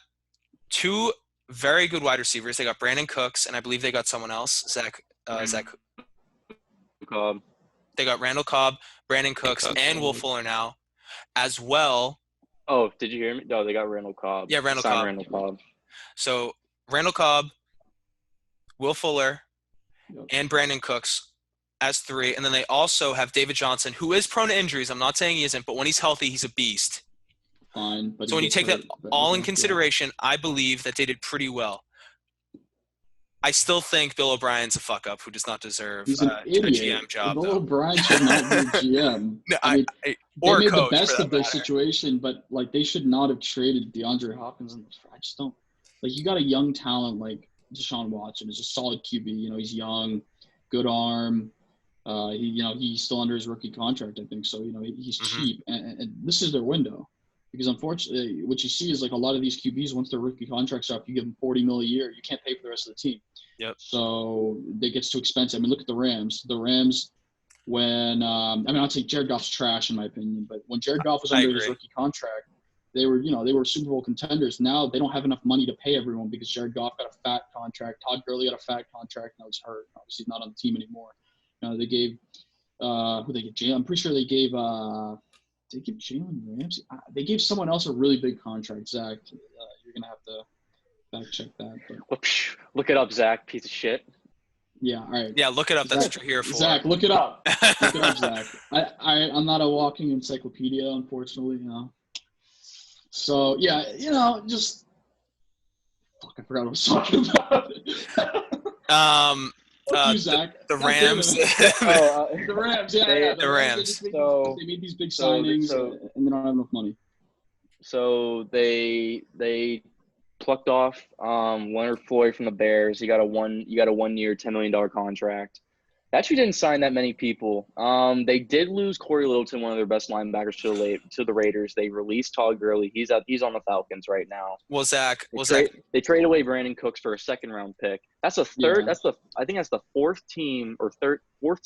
2 very good wide receivers. They got Brandon Cooks, and I believe they got someone else, Zach. Cobb. They got Randall Cobb, Brandon Cooks, and Will Fuller now, as well. Oh, did you hear me? No, they got Randall Cobb. Yeah, Randall Signed Cobb. Randall Cobb. So Randall Cobb, Will Fuller, Yep. and Brandon Cooks as 3. And then they also have David Johnson, who is prone to injuries. I'm not saying he isn't, but when he's healthy, he's a beast. Fine. But So when you take that all in consideration, I believe that they did pretty well. I still think Bill O'Brien's a fuck-up who does not deserve he's an a idiot. GM job. Bill Though. O'Brien should not be a GM. No, I mean, or they made coach, the best for of that their matter. situation, but like they should not have traded DeAndre Hopkins. I just don't like. You got a young talent like Deshaun Watson, is a solid QB. You know, he's young, good arm. He's still under his rookie contract, I think. So he's cheap, and this is their window. Because unfortunately, what you see is like a lot of these QBs, once their rookie contracts are up, you give them $40 million a year, you can't pay for the rest of the team. Yep. So it gets too expensive. I mean, look at the Rams. The Rams, when I'd say Jared Goff's trash in my opinion, but when Jared Goff was under his rookie contract, they were Super Bowl contenders. Now they don't have enough money to pay everyone because Jared Goff got a fat contract. Todd Gurley got a fat contract. Now he's hurt. Obviously, he's not on the team anymore. They gave who they gave? I'm pretty sure they gave. Did they give Jalen Ramsey? They gave someone else a really big contract. Zach, you're gonna have to fact check that. But. Look it up, Zach. Piece of shit. Yeah. All right. Yeah, look it up. That's what you're here for. Zach, look it up. Look it up, Zach. I'm not a walking encyclopedia, unfortunately. So yeah, just fuck. I forgot what I was talking about. You, Zach. The Rams. The Rams, yeah. The Rams. They made these big signings, and they don't have enough money. So they plucked off Leonard Floyd from the Bears. You got a 1 year, $10 million contract. They actually didn't sign that many people. They did lose Corey Littleton, one of their best linebackers, to the Raiders. They released Todd Gurley. He's on the Falcons right now. Well, Zach, they trade away Brandon Cooks for a 2nd-round pick. That's the third. Yeah. I think that's the fourth team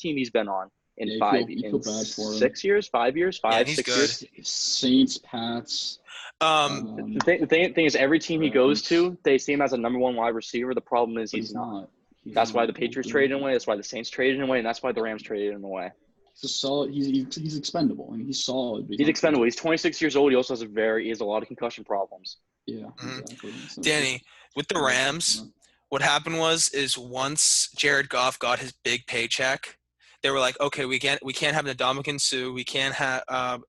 he's been on in You feel bad for him. 6 years, 5 years, Yeah, he's 6 good. years. Saints, Pats. The thing is, every team he goes to, they see him as a number 1 wide receiver. The problem is he's not. That's why the Patriots traded him away. That's why the Saints traded him away, and that's why the Rams traded him away. He's a solid. He's expendable. I mean, he's solid. He's expendable. He's 26 years old. He also has a lot of concussion problems. Yeah, exactly. So Danny, with the Rams, what happened is once Jared Goff got his big paycheck, they were like, okay, we can't have Ndamukong Suh. We can't have.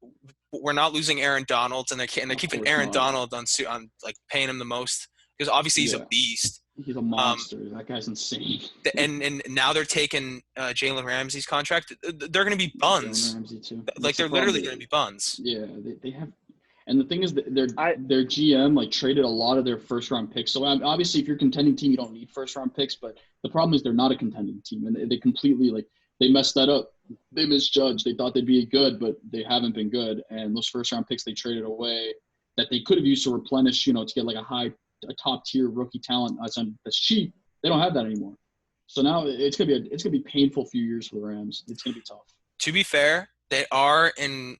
We're not losing Aaron Donald, and they're keeping Aaron Donald on like paying him the most because obviously he's a beast. He's a monster. That guy's insane. And now they're taking Jalen Ramsey's contract. They're going to be buns. Ramsey too. Like they're literally going to be buns. Yeah, they have. And the thing is that their GM like traded a lot of their 1st-round picks. So obviously, if you're a contending team, you don't need 1st-round picks. But the problem is they're not a contending team, and they completely they messed that up. They misjudged. They thought they'd be good, but they haven't been good. And those 1st-round picks they traded away that they could have used to replenish, to get like a top-tier rookie talent that's cheap. They don't have that anymore. So now it's gonna be a painful few years for the Rams. It's gonna be tough. To be fair, they are in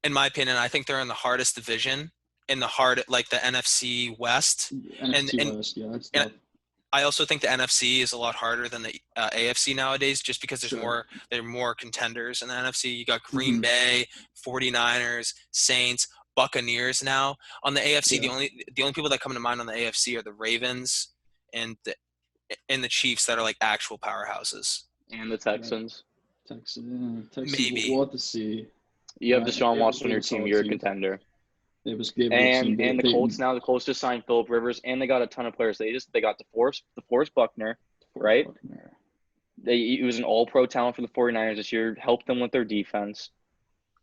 my opinion, I think they're in the hardest division in the NFC West. NFC West, yeah, that's tough. I also think the NFC is a lot harder than the AFC nowadays, just because there are more contenders in the NFC. You got Green Bay, 49ers, Saints, Buccaneers now. On the AFC, the only people that come to mind on the AFC are the Ravens and the Chiefs that are like actual powerhouses. And the Texans. Texans. Maybe. We'll have to see. You have Deshaun Watson on your team. You're a contender. And the Colts now. The Colts just signed Phillip Rivers, and they got a ton of players. They got DeForest Buckner, right? He was an All-Pro talent for the 49ers this year. Helped them with their defense.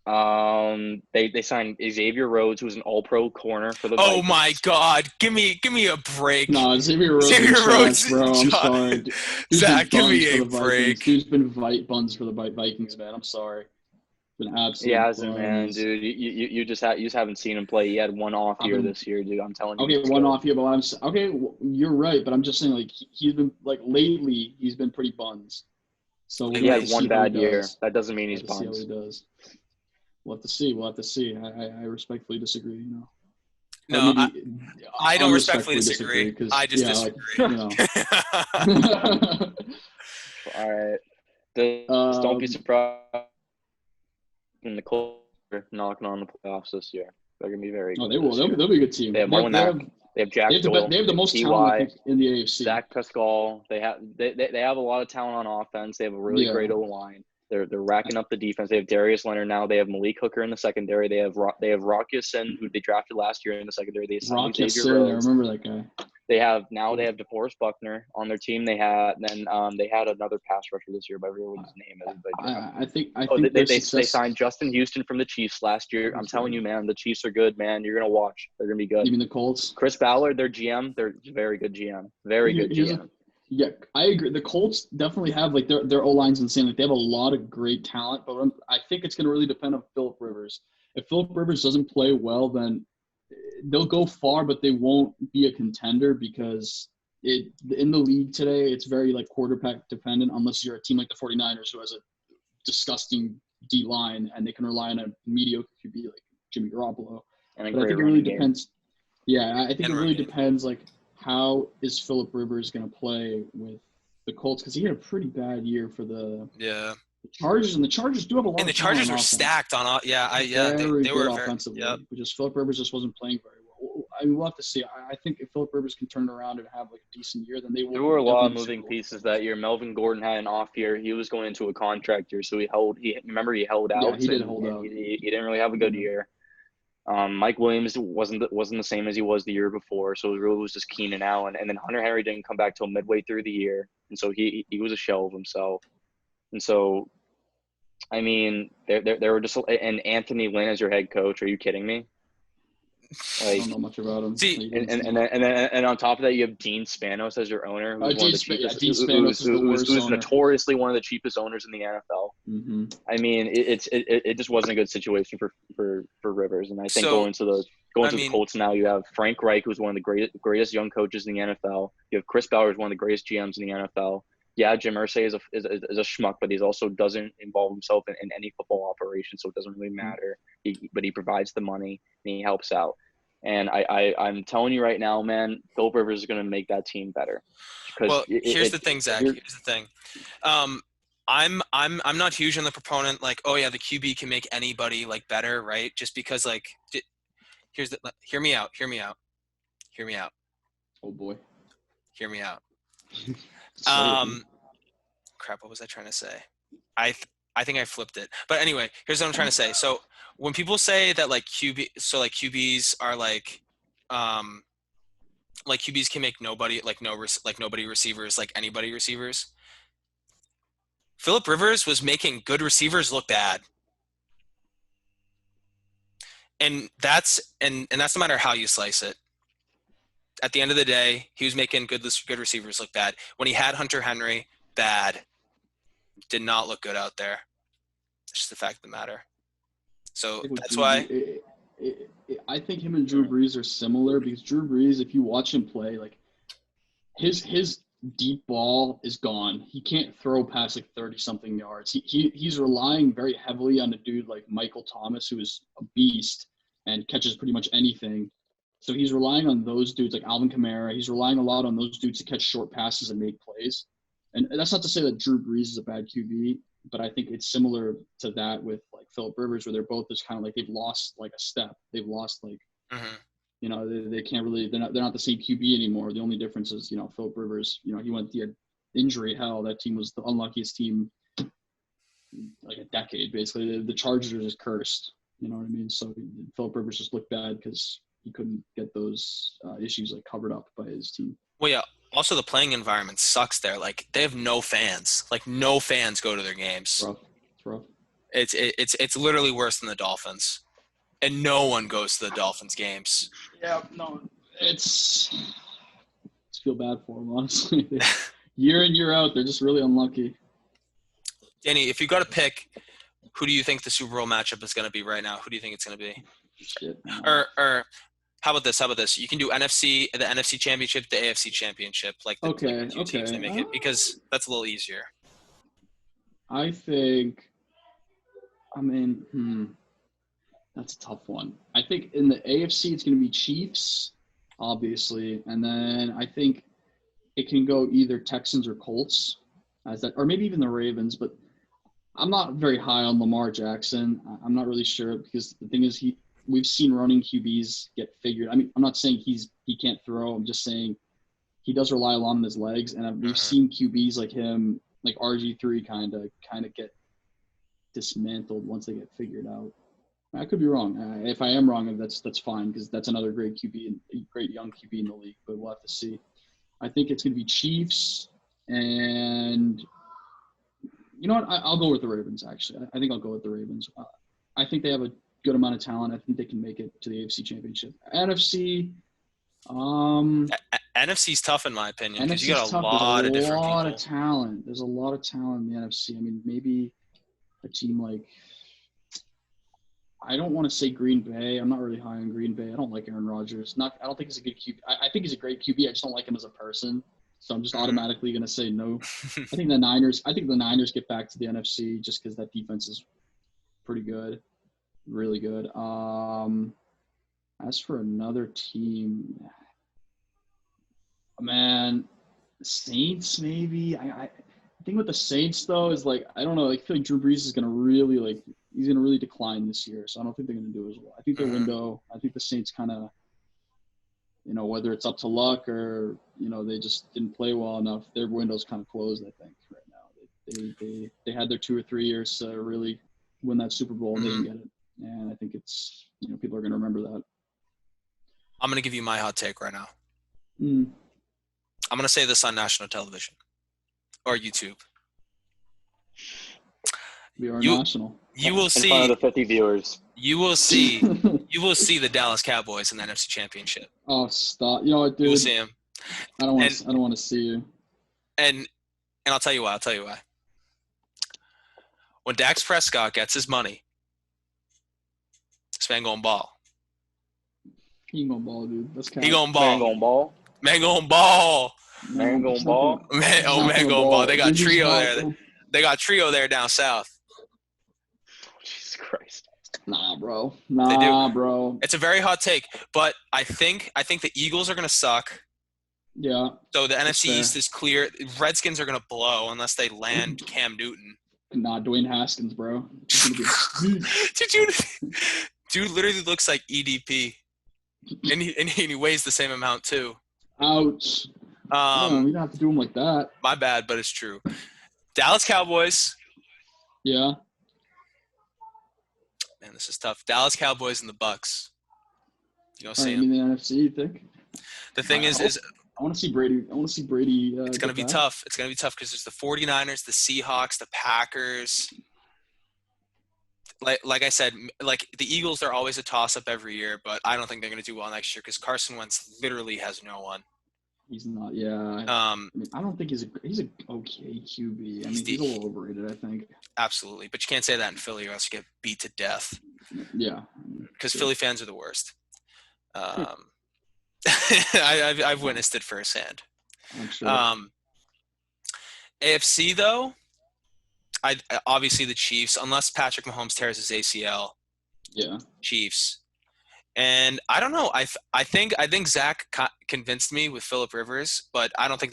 They signed Xavier Rhodes, who was an All-Pro corner for the. Oh my God! Give me a break. No, Xavier Rhodes, bro. I'm sorry. Zach, give me a break. Dude's been buns for the Vikings, man. I'm sorry. Been absolutely. He hasn't, man, dude. You just haven't seen him play. He had one off year this year, dude. I'm telling you. Okay, one off year, but you're right, but I'm just saying, like, he's been like lately, he's been pretty buns. So he had one bad year. That doesn't mean he's buns. See how he does. We'll have to see. I respectfully disagree. No, I don't respectfully disagree. I just disagree. All right. Just don't be surprised when the Colts are knocking on the playoffs this year. They're gonna be very good. Oh, they will. They'll be a good team. They have Marlon Mack. They have Jack Doyle. They have the most talent, I think, in the AFC. Zach Pascal. They have a lot of talent on offense. They have a really great O-line. They're racking up the defense. They have Darius Leonard now. They have Malik Hooker in the secondary. They have Rock Ya-Sin, who they drafted last year in the secondary. They have Xavier Rhodes. I remember that guy. They have DeForest Buckner on their team. They had another pass rusher this year, but I forget what his name is. I think they signed Justin Houston from the Chiefs last year. I'm telling you, man, the Chiefs are good, man. You're gonna watch. They're gonna be good. You mean the Colts? Chris Ballard, their GM. They're very good GM. Very good GM. Yeah, I agree. The Colts definitely have, like, their O-line's insane. Like, they have a lot of great talent, but I think it's going to really depend on Phillip Rivers. If Phillip Rivers doesn't play well, then they'll go far, but they won't be a contender because in the league today, it's very, like, quarterback dependent unless you're a team like the 49ers who has a disgusting D-line and they can rely on a mediocre QB like Jimmy Garoppolo. But I think it really depends. Yeah, I think it really depends, like, how is Phillip Rivers going to play with the Colts? Because he had a pretty bad year for the Chargers, and the Chargers do have a lot. And the Chargers were stacked on. They were offensively. But just Phillip Rivers just wasn't playing very well. I mean, we'll have to see. I think if Phillip Rivers can turn around and have, like, a decent year, then they will. There were a lot of moving pieces that year. Melvin Gordon had an off year. He was going into a contract year, so he held out. Yeah, he did hold out. He didn't really have a good year. Mike Williams wasn't the same as he was the year before, so it really was just Keenan Allen. And then Hunter Henry didn't come back till midway through the year, and so he was a shell of himself. And so, I mean, there were just – and Anthony Lynn as your head coach. Are you kidding me? Like, I don't know much about him. See, and on top of that, you have Dean Spanos as your owner, who's notoriously one of the cheapest owners in the NFL. Mm-hmm. I mean, it just wasn't a good situation for Rivers, and I think going to the Colts now, you have Frank Reich, who's one of the greatest young coaches in the NFL. You have Chris Ballard, who's one of the greatest GMs in the NFL. Yeah, Jim Irsay is a schmuck, but he also doesn't involve himself in any football operation, so it doesn't really matter. But he provides the money and he helps out. And I'm telling you right now, man, Phillip Rivers is going to make that team better. Well, here's the thing, Zach. Here's the thing. I'm not huge on the proponent like, oh yeah, the QB can make anybody like better, right? Just because like, hear me out. Oh boy. Hear me out. Crap, what was I trying to say? I think I flipped it. But anyway, here's what I'm trying to say. So when people say that like QBs are like QBs can make nobody nobody receivers like anybody receivers. Phillip Rivers was making good receivers look bad. And that's no matter how you slice it. At the end of the day, he was making good receivers look bad. When he had Hunter Henry, bad. Did not look good out there. It's just the fact of the matter. So that's why. I think him and Drew Brees are similar because Drew Brees, if you watch him play, like his deep ball is gone. He can't throw past like 30-something yards. He's relying very heavily on a dude like Michael Thomas, who is a beast and catches pretty much anything. So he's relying on those dudes like Alvin Kamara. He's relying a lot on those dudes to catch short passes and make plays. And that's not to say that Drew Brees is a bad QB, but I think it's similar to that with like Phillip Rivers, where they're both just kind of like they've lost like a step. They've lost like, they can't really. They're not the same QB anymore. The only difference is Phillip Rivers. He had injury hell. That team was the unluckiest team like a decade basically. The Chargers are just cursed. You know what I mean? So Phillip Rivers just looked bad because he couldn't get those issues like covered up by his team. Well, yeah. Also, the playing environment sucks there. Like they have no fans. Like no fans go to their games. It's rough. It's literally worse than the Dolphins, and no one goes to the Dolphins games. Yeah, no, it's feel bad for them honestly. Year in year out, they're just really unlucky. Danny, if you got to pick, who do you think the Super Bowl matchup is going to be right now? Who do you think it's going to be? Shit. Or how about this? How about this? You can do the NFC Championship, the AFC Championship, like the two teams that make it, because that's a little easier. I think. I mean, that's a tough one. I think in the AFC it's going to be Chiefs, obviously, and then I think it can go either Texans or Colts, or maybe even the Ravens. But I'm not very high on Lamar Jackson. I'm not really sure because the thing is we've seen running QBs get figured. I mean, I'm not saying he can't throw. I'm just saying he does rely a lot on his legs, and we've seen QBs like him, like RG3, kind of get dismantled once they get figured out. I could be wrong. If I am wrong, that's fine because that's another great QB and great young QB in the league. But we'll have to see. I think it's going to be Chiefs, and you know what? I'll go with the Ravens. Actually, I think I'll go with the Ravens. I think they have a good amount of talent. I think they can make it to the AFC Championship. NFC. NFC's tough in my opinion because you got a lot of different people. There's a lot of talent in the NFC. I mean, maybe a team like I don't want to say Green Bay. I'm not really high on Green Bay. I don't like Aaron Rodgers. I don't think he's a good QB. I think he's a great QB. I just don't like him as a person. So I'm just automatically going to say no. I think the Niners get back to the NFC just because that defense is pretty good, really good. As for another team, man, Saints maybe. I think with the Saints though is like I don't know. I feel like Drew Brees is going to really he's going to really decline this year. So I don't think they're going to do as well. I think their window. I think the Saints kind of. Whether it's up to luck or, they just didn't play well enough, their window's kind of closed, I think, right now. They had their 2 or 3 years to really win that Super Bowl and they didn't get it. And I think it's, people are going to remember that. I'm going to give you my hot take right now. I'm going to say this on national television or YouTube. We are national. You will see. In front of the 50 viewers. You will see the Dallas Cowboys in the NFC Championship. Oh, stop! You know what, dude? You will see him. I don't want to see you. And I'll tell you why. When Dak Prescott gets his money, this man gonna ball. He ain't gonna ball, dude. That's he gonna ball. Man gonna ball. Man gonna ball. Man gonna ball. Man gonna ball. They got trio there. They got trio there down south. Jesus Christ. Nah, bro. It's a very hot take, but I think the Eagles are going to suck. Yeah. So the NFC East is clear. Redskins are going to blow unless they land Cam Newton. Nah, Dwayne Haskins, bro. Dude literally looks like EDP, and he weighs the same amount too. Ouch. We don't have to do him like that. My bad, but it's true. Dallas Cowboys. Yeah. Man, this is tough. Dallas Cowboys and the Bucks. You don't see them. In the NFC, you think? The thing is I want to see Brady. It's going to be tough. It's going to be tough because there's the 49ers, the Seahawks, the Packers. Like I said, like the Eagles are always a toss-up every year, but I don't think they're going to do well next year because Carson Wentz literally has no one. He's not. Yeah. I don't think he's a okay QB. I mean, he's a little overrated, I think. Absolutely, but you can't say that in Philly or else you get beat to death. Yeah. Because Philly fans are the worst. I've witnessed it firsthand. I'm sure. AFC though, obviously the Chiefs, unless Patrick Mahomes tears his ACL. Yeah. Chiefs. And I don't know. I think Zach convinced me with Phillip Rivers, but I don't think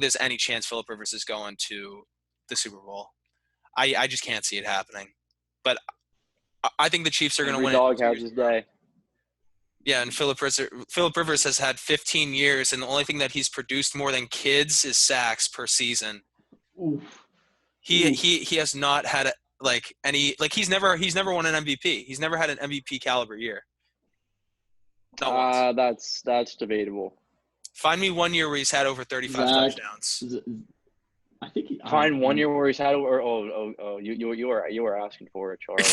there's any chance Phillip Rivers is going to the Super Bowl. I just can't see it happening. But I think the Chiefs are going to win. Dog has his day. Yeah, and Phillip Rivers has had 15 years, and the only thing that he's produced more than kids is sacks per season. Oof. He has not had he's never won an MVP. He's never had an MVP caliber year. That's debatable. Find me 1 year where he's had over 35 touchdowns. I think Find 1 year where he's had over. Oh! You were asking for it, Charlie.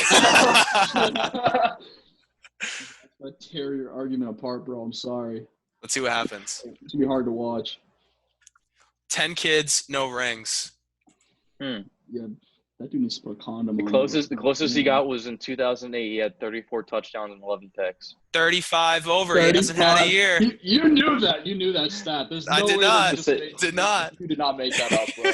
I tear your argument apart, bro. I'm sorry. Let's see what happens. It's gonna be hard to watch. 10 kids, no rings. Yeah, That dude needs to put a condom The on. closest he got was in 2008. He had 34 touchdowns and 11 picks. 35 over. He hasn't had a year. You knew that. You knew that stat. There's no I did way not. that you just Did not. You did not make that up, bro.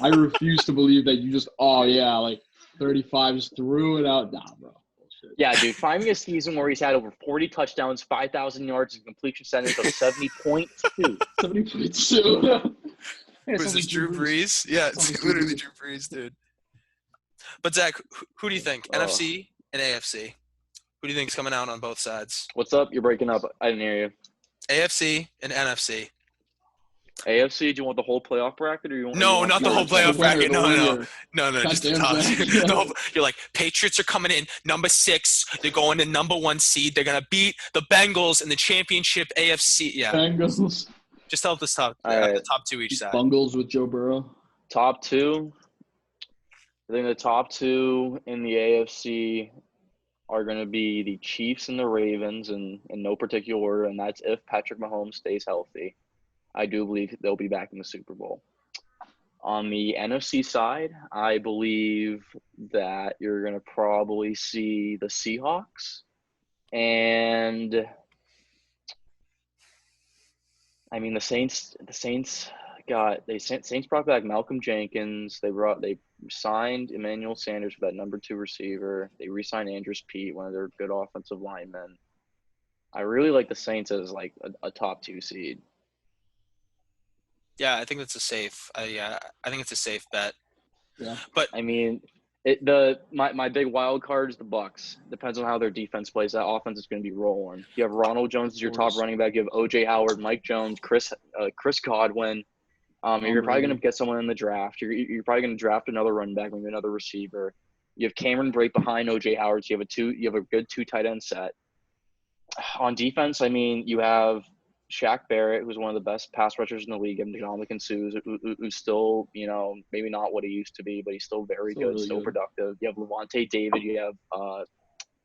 I refuse to believe that you just, oh, yeah, like 35 just threw it out. Nah, bro. Bullshit. Yeah, dude. Find me a season where he's had over 40 touchdowns, 5,000 yards, and completion percentage of 70.2. 70.2. Was this Drew Brees? Yeah, it's literally Drew Brees, dude. But Zach, who do you think? NFC and AFC? Who do you think is coming out on both sides? What's up? You're breaking up. I didn't hear you. AFC and NFC. AFC, do you want the whole playoff bracket? Or you want, No, not the whole playoff bracket. No, just the top. You're like, Patriots are coming in number 6. They're going to number 1 seed. They're going to beat the Bengals in the championship AFC. Yeah. Bengals. Just help us top right. the top 2 each side. Bungles with Joe Burrow. Top 2. I think the top 2 in the AFC are going to be the Chiefs and the Ravens in no particular order, and that's if Patrick Mahomes stays healthy. I do believe they'll be back in the Super Bowl. On the NFC side, I believe that you're going to probably see the Seahawks. And I mean, the Saints brought back Malcolm Jenkins. They signed Emmanuel Sanders for that number 2 receiver. They re-signed Andrews Pete, one of their good offensive linemen. I really like the Saints as like a top 2 seed. Yeah, I think that's a safe. I think it's a safe bet. Yeah. But I mean, my big wild card is the Bucs. Depends on how their defense plays. That offense is going to be rolling. You have Ronald Jones as your top running back. You have O.J. Howard, Mike Jones, Chris Godwin. You're probably going to get someone in the draft. You're probably going to draft another running back, maybe another receiver. You have Cameron Brate behind O.J. Howard. So you have a good 2 tight end set. On defense, I mean, you have Shaq Barrett, who's one of the best pass rushers in the league, and Ndamukong Suh, who's still, maybe not what he used to be, but he's still very good, really still good. productive. You have Levante David. You have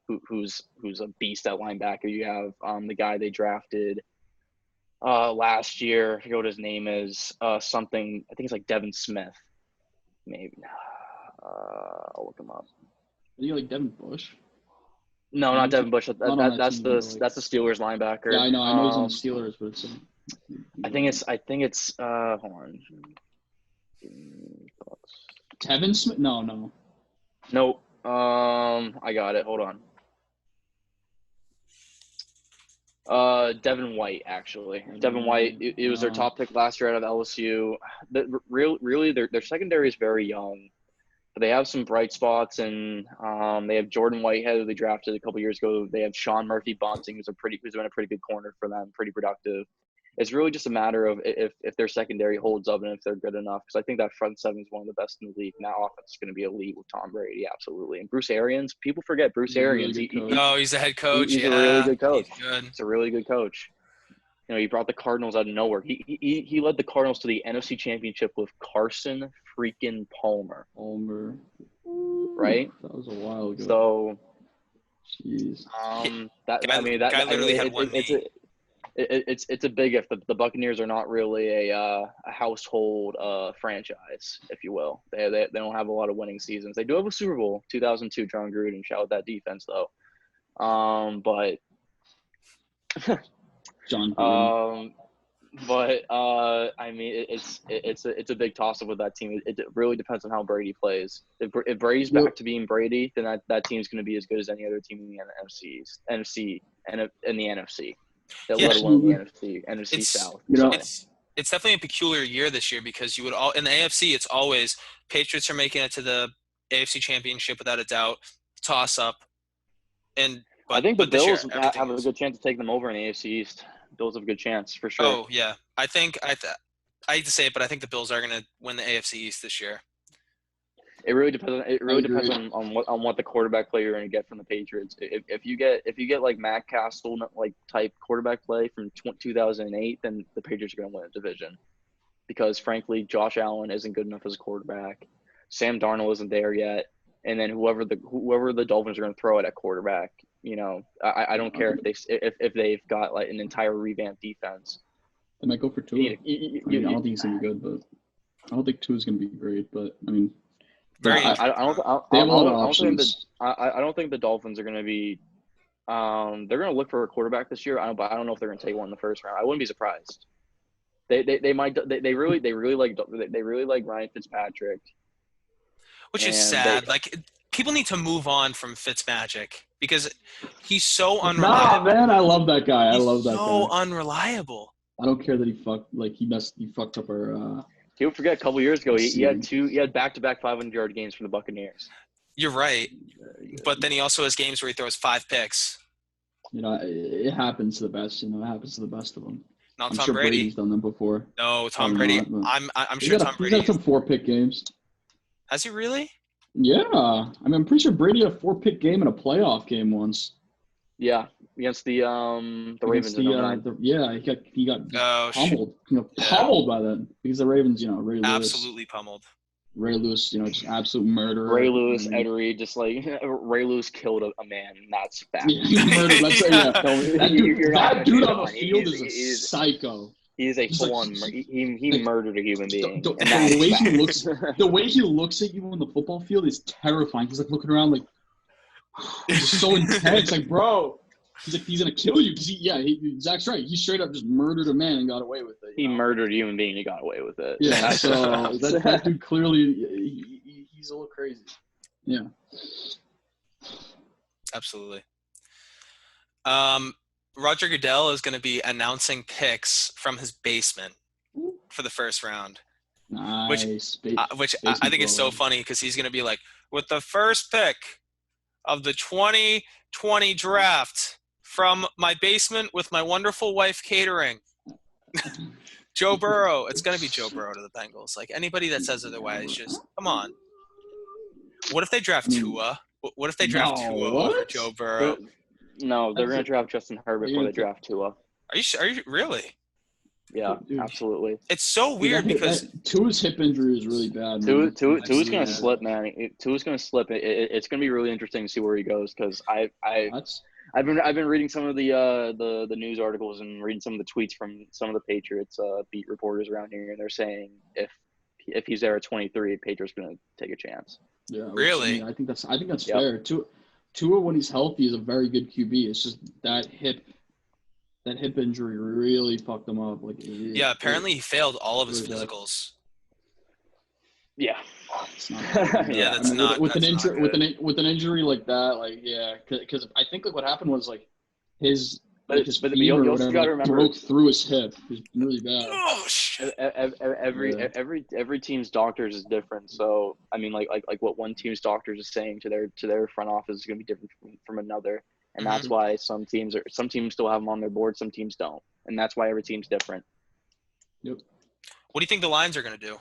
who's a beast at linebacker. You have the guy they drafted last year. I forget what his name is. Something, I think it's like Devin Smith. Maybe. I'll look him up. Are you like Devin Bush? No, not Devin Bush. That's the Steelers linebacker. Yeah, I know he's on the Steelers, but it's. I think it's. Hold on. Tevin Smith? No. Nope. I got it. Hold on. Devin White, actually. Devin White. It was their top pick last year out of LSU. Really, their secondary is very young. But they have some bright spots, and they have Jordan Whitehead, who they drafted a couple years ago. They have Sean Murphy-Bunting, who's been a pretty good corner for them, pretty productive. It's really just a matter of if their secondary holds up and if they're good enough. Because I think that front seven is one of the best in the league. And that offense is going to be elite with Tom Brady, absolutely. And Bruce Arians, people forget Bruce Arians. Really he's the head coach. He's a really good coach. He's a really good coach. He brought the Cardinals out of nowhere. He led the Cardinals to the NFC Championship with Carson freaking Palmer. Right? That was a while ago. So, jeez. That guy literally had one knee. It's a big if. The Buccaneers are not really a household franchise, if you will. They don't have a lot of winning seasons. They do have a Super Bowl, 2002, John Gruden. Shout out that defense though. But John Gruden. I mean, it's a big toss-up with that team. It really depends on how Brady plays. If Brady's back to being Brady, then that team's going to be as good as any other team in the NFC, and in the NFC. Let alone the NFC South. It's definitely a peculiar year this year because in the AFC, it's always Patriots are making it to the AFC Championship without a doubt, toss-up, I think the Bills have a good chance to take them over in the AFC East. Bills have a good chance for sure. Oh yeah, I hate to say it, but I think the Bills are going to win the AFC East this year. It really depends on what the quarterback play you're going to get from the Patriots. If you get like Matt Castle like type quarterback play from 2008, then the Patriots are going to win the division. Because frankly, Josh Allen isn't good enough as a quarterback. Sam Darnold isn't there yet, and then whoever the Dolphins are going to throw at quarterback. I don't care if they've got like an entire revamped defense. They might go for Tua. I don't think he's gonna be good, but I don't think Tua's gonna be great. But I mean, Very. Yeah, I don't They have a lot of think options. I don't think the Dolphins are going to be. They're going to look for a quarterback this year. But I don't know if they're going to take one in the first round. I wouldn't be surprised. They might. They really like Ryan Fitzpatrick. Which is And sad. Like people need to move on from Fitzmagic because he's so Nah, unreliable. man, I love that guy. I He's love that so guy. unreliable. I don't care that he fucked up our. People forget a couple years ago he season. had back-to-back 500-yard games from the Buccaneers. You're right, but then he also has games where he throws 5 picks. You know, it happens to the best. You know, it happens to the best of them. Not I'm Tom sure Brady. Brady's done them before. No, Tom Or Brady. not, but I'm sure Tom He's Brady. had some 4-pick games. Has he really? Yeah, I mean, I'm pretty sure Brady had a 4-pick game in a playoff game once. Yeah, against the Ravens. He got Oh, pummeled. Yeah. Pummeled by them because the Ravens. You know, Ray Lewis. Absolutely pummeled. Ray Lewis, you know, just absolute murderer. Ray Lewis, Ed Reed, just like Ray Lewis killed a man, and that's fact. Yeah, he murdered. Let's say, yeah. That dude on the field is a he's psycho. He is a Just full-on. He murdered a human being. The and that's way he fact. looks, the way he looks at you on the football field is terrifying. He's like looking around like, he's just so intense. Like, bro, he's like, he's gonna kill you because Zach's right. He straight up just murdered a man and got away with it. He murdered a human being. He got away with it. Yeah, so that dude clearly he's a little crazy. Yeah. Absolutely. Roger Goodell is going to be announcing picks from his basement for the first round. Nice. Which I think is so funny because he's going to be like, with the first pick of the 2020 draft from my basement with my wonderful wife catering, Joe Burrow. It's going to be Joe Burrow to the Bengals. Like anybody that says otherwise, just come on. What if they draft Tua? What if they draft Tua over Joe Burrow? No, they're going to draft Justin Herbert before they draft Tua. Are you really? Yeah, Dude. absolutely. It's so weird because Tua's hip injury is really bad. Tua's going to slip, man. Tua's going to slip. It's going to be really interesting to see where he goes because I've been reading some of the news articles and reading some of the tweets from some of the Patriots beat reporters around here, and they're saying if he's there at 23, Patriots going to take a chance. Yeah, really. I think that's fair. Tua, when he's healthy, is a very good QB. It's just that hip injury really fucked him up. Apparently he failed all of his physicals. Yeah. Yeah, that's not with an injury good. with an injury like that. Because I think what happened was his femur or whatever broke through his hip. It was really bad. Oh shit! Every team's doctors is different. So I mean, like what one team's doctors is saying to their front office is going to be different from another, and that's why some teams still have them on their board, some teams don't, and that's why every team's different. Yep. What do you think the Lions are going to do?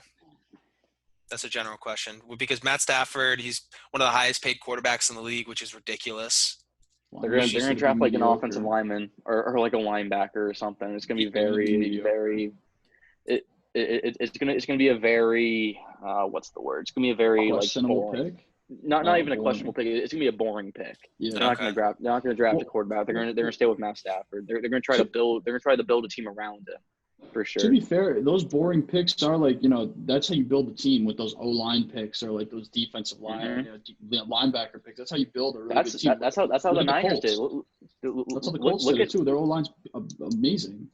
That's a general question. Because Matt Stafford, he's one of the highest paid quarterbacks in the league, which is ridiculous. They're gonna draft like an offensive lineman or like a linebacker or something. It's gonna be very. It's gonna be a very what's the word? It's gonna be a very questionable pick. Not even a questionable pick. It's gonna be a boring pick. Yeah. They're not gonna draft a quarterback. They're gonna stay with Matt Stafford. They're gonna try to build a team around him. For sure. To be fair, those boring picks are that's how you build a team with those O-line picks or like those defensive line, linebacker picks. That's how you build a really good team. That's how the Niners did. That's how the Colts did it too. Their O-line's amazing.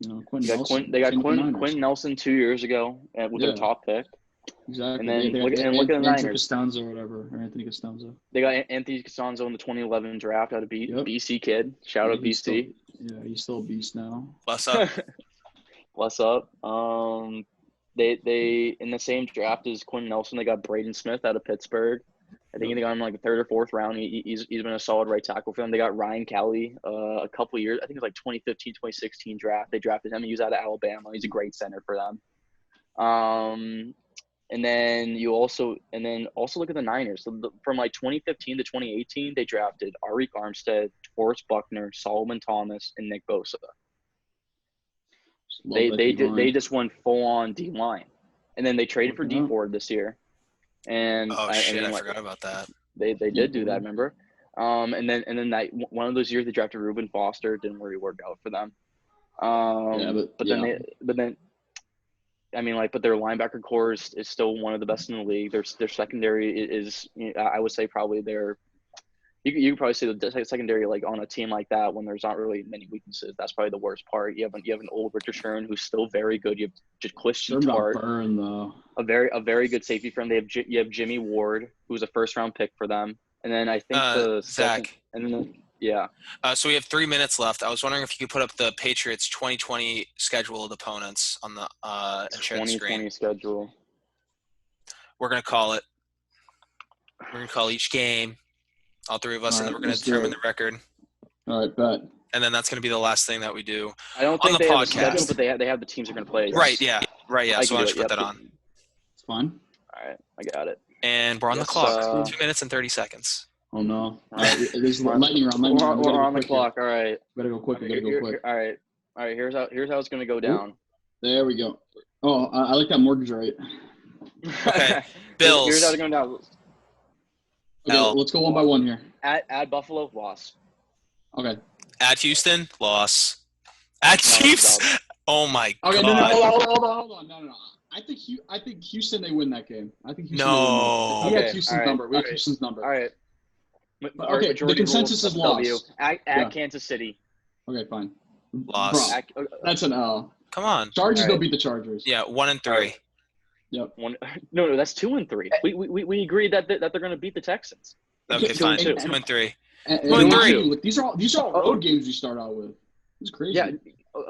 They got Quinn Nelson 2 years ago with their top pick. Exactly. And then look at the Niners. Costanzo or whatever, or Anthony Costanzo. They got Anthony Costanzo in the 2011 draft out of BC kid. Shout out BC. He's still a beast now. What's up? What's up? They in the same draft as Quinn Nelson, they got Braden Smith out of Pittsburgh. I think they got him like the 3rd or 4th round. He's been a solid right tackle for them. They got Ryan Kelly a couple years. I think it was like 2015, 2016 draft. They drafted him. He was out of Alabama. He's a great center for them. And then also look at the Niners. So from like 2015 to 2018, they drafted Arik Armstead, Forrest Buckner, Solomon Thomas, and Nick Bosa. They just went full on D line, and then they traded for D Ford this year. And I forgot about that. They did do that, remember? And then that one of those years they drafted Reuben Foster. Didn't really work out for them. I mean, like, but their linebacker core is still one of the best in the league. Their secondary is, I would say, probably you could probably say the secondary, like, on a team like that, when there's not really many weaknesses, that's probably the worst part. You have an old Richard Sherman who's still very good. You have Sherman got Tart, burned though. a very good safety friend. You have Jimmy Ward, who's a first round pick for them, and then I think the second, Zach. and then yeah. So we have 3 minutes left. I was wondering if you could put up the Patriots 2020 schedule of opponents on the and share the 2020 screen. schedule. We're gonna call it. We're gonna call each game, all 3 of us, and then we're gonna let's do determine it. the record. All right, bet. And then that's gonna be the last thing that we do. I don't On think the they have a podcast. schedule, but they have the teams they're going to play against. Right. Yeah. Right. Yeah. I So why can don't do you it, put that yep. on? It's fine. All right, I got it. And we're on the Yes, clock. 2 minutes and 30 seconds. Oh no! All All right. right, this is lightning round. Lightning round. We're on the clock. All right. Better go quick. Better go quick. All right. Here's how it's going to go down. There we go. Oh, I like that mortgage rate. Okay. Bills. Here's how it's going down. Okay, L. let's go one by one here. At Buffalo, loss. Okay. At Houston, loss. At Chiefs. dub. Oh my Okay. God. No. Hold on. No. I think Houston, they win that game. I think Houston. No. They win that. We Okay, have Houston's all right, number. We have all right. Houston's number. All right. Okay, the Majority consensus rules, is W. loss. At Yeah. Kansas City. Okay, fine. Loss. Bro, that's an L. Come on. Chargers All go right. beat the Chargers. Yeah. 1 and 3. All right. Yep. No, that's 2 and 3. We agreed that they're going to beat the Texans. Okay. Okay, Fine. and- 2 and 3. And 2 and 3. Look, these are all road games you start out with. It's crazy. Yeah.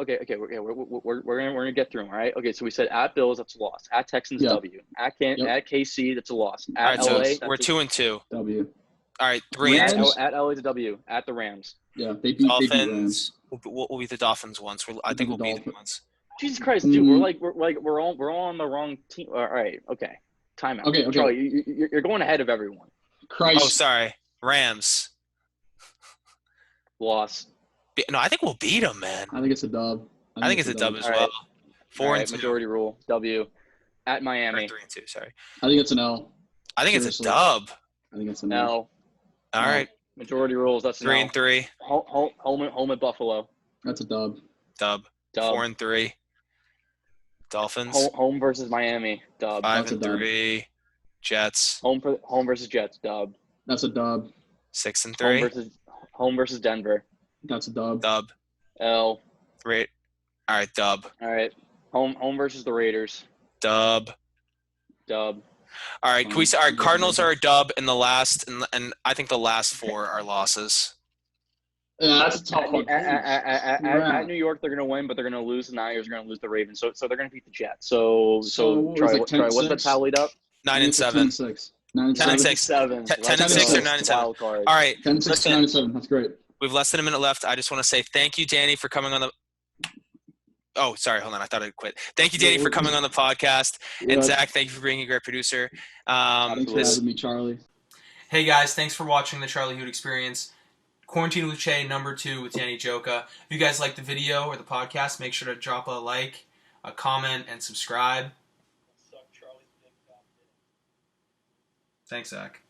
Okay. We're gonna get through them. All right. Okay. So we said at Bills, that's a loss. At Texans, Yeah. W. At KC, that's a loss. All At right. So LA, we're that's 2 and 2. W. All right. 3 and 2. Rams. at LA, it's a W. At the Rams. Yeah, they beat Rams. Dolphins. We'll beat the Dolphins once. I think we'll beat them Dolphins. once. Jesus Christ, dude, we're all on the wrong team. All right. Okay. Timeout. Okay. Charlie, you're going ahead of everyone. Christ. Oh, sorry. Rams. Loss. No, I think we'll beat them, man. I think it's a dub. I think it's a dub as All well. right. 4 All and right, 2. majority rule. W. At Or Miami. 3 and 2. Sorry. I think it's an L. I think it's a Seriously. dub. I think it's an L. L. All right. Majority rules. That's an 3 L. and 3. Home at Buffalo. That's a dub. Dub. Dub. 4 and 3. Dolphins. Home versus Miami. Dub. 5 That's a and dub. 3. Jets. Home versus Jets. Dub. That's a dub. 6 and Home 3. versus Denver. That's a dub. Dub. L. 3. All right. Dub. All right. Home versus the Raiders. Dub. Dub. All right. Can we say, all right, Cardinals are a dub in the last, and I think the last 4 are losses. Yeah, that's a tough one. At New York, they're going to win, but they're going to lose. The Niners are going to lose the Ravens. So they're going to beat the Jets. So what was Troy, it, Troy, what's that 10-6? tallied up? 9 and 7. 10-6. 10 and 6. 7. 10 and 6 or 9 and 7. Wild card. All right. 10-6 to Listen, 9-7. That's great. we've less than a minute left. I just want to say thank you, Danny, for coming on the. Oh, sorry. Hold on. I thought I'd quit. Thank you, Danny, for coming on the podcast. And Zach, thank you for being a great producer. Thanks for having me, Charlie. Hey, guys. Thanks for watching the Charlie Hewit Experience. Quarantine with Che, number 2 with Danny Joca. If you guys like the video or the podcast, make sure to drop a like, a comment, and subscribe. Thanks, Zach.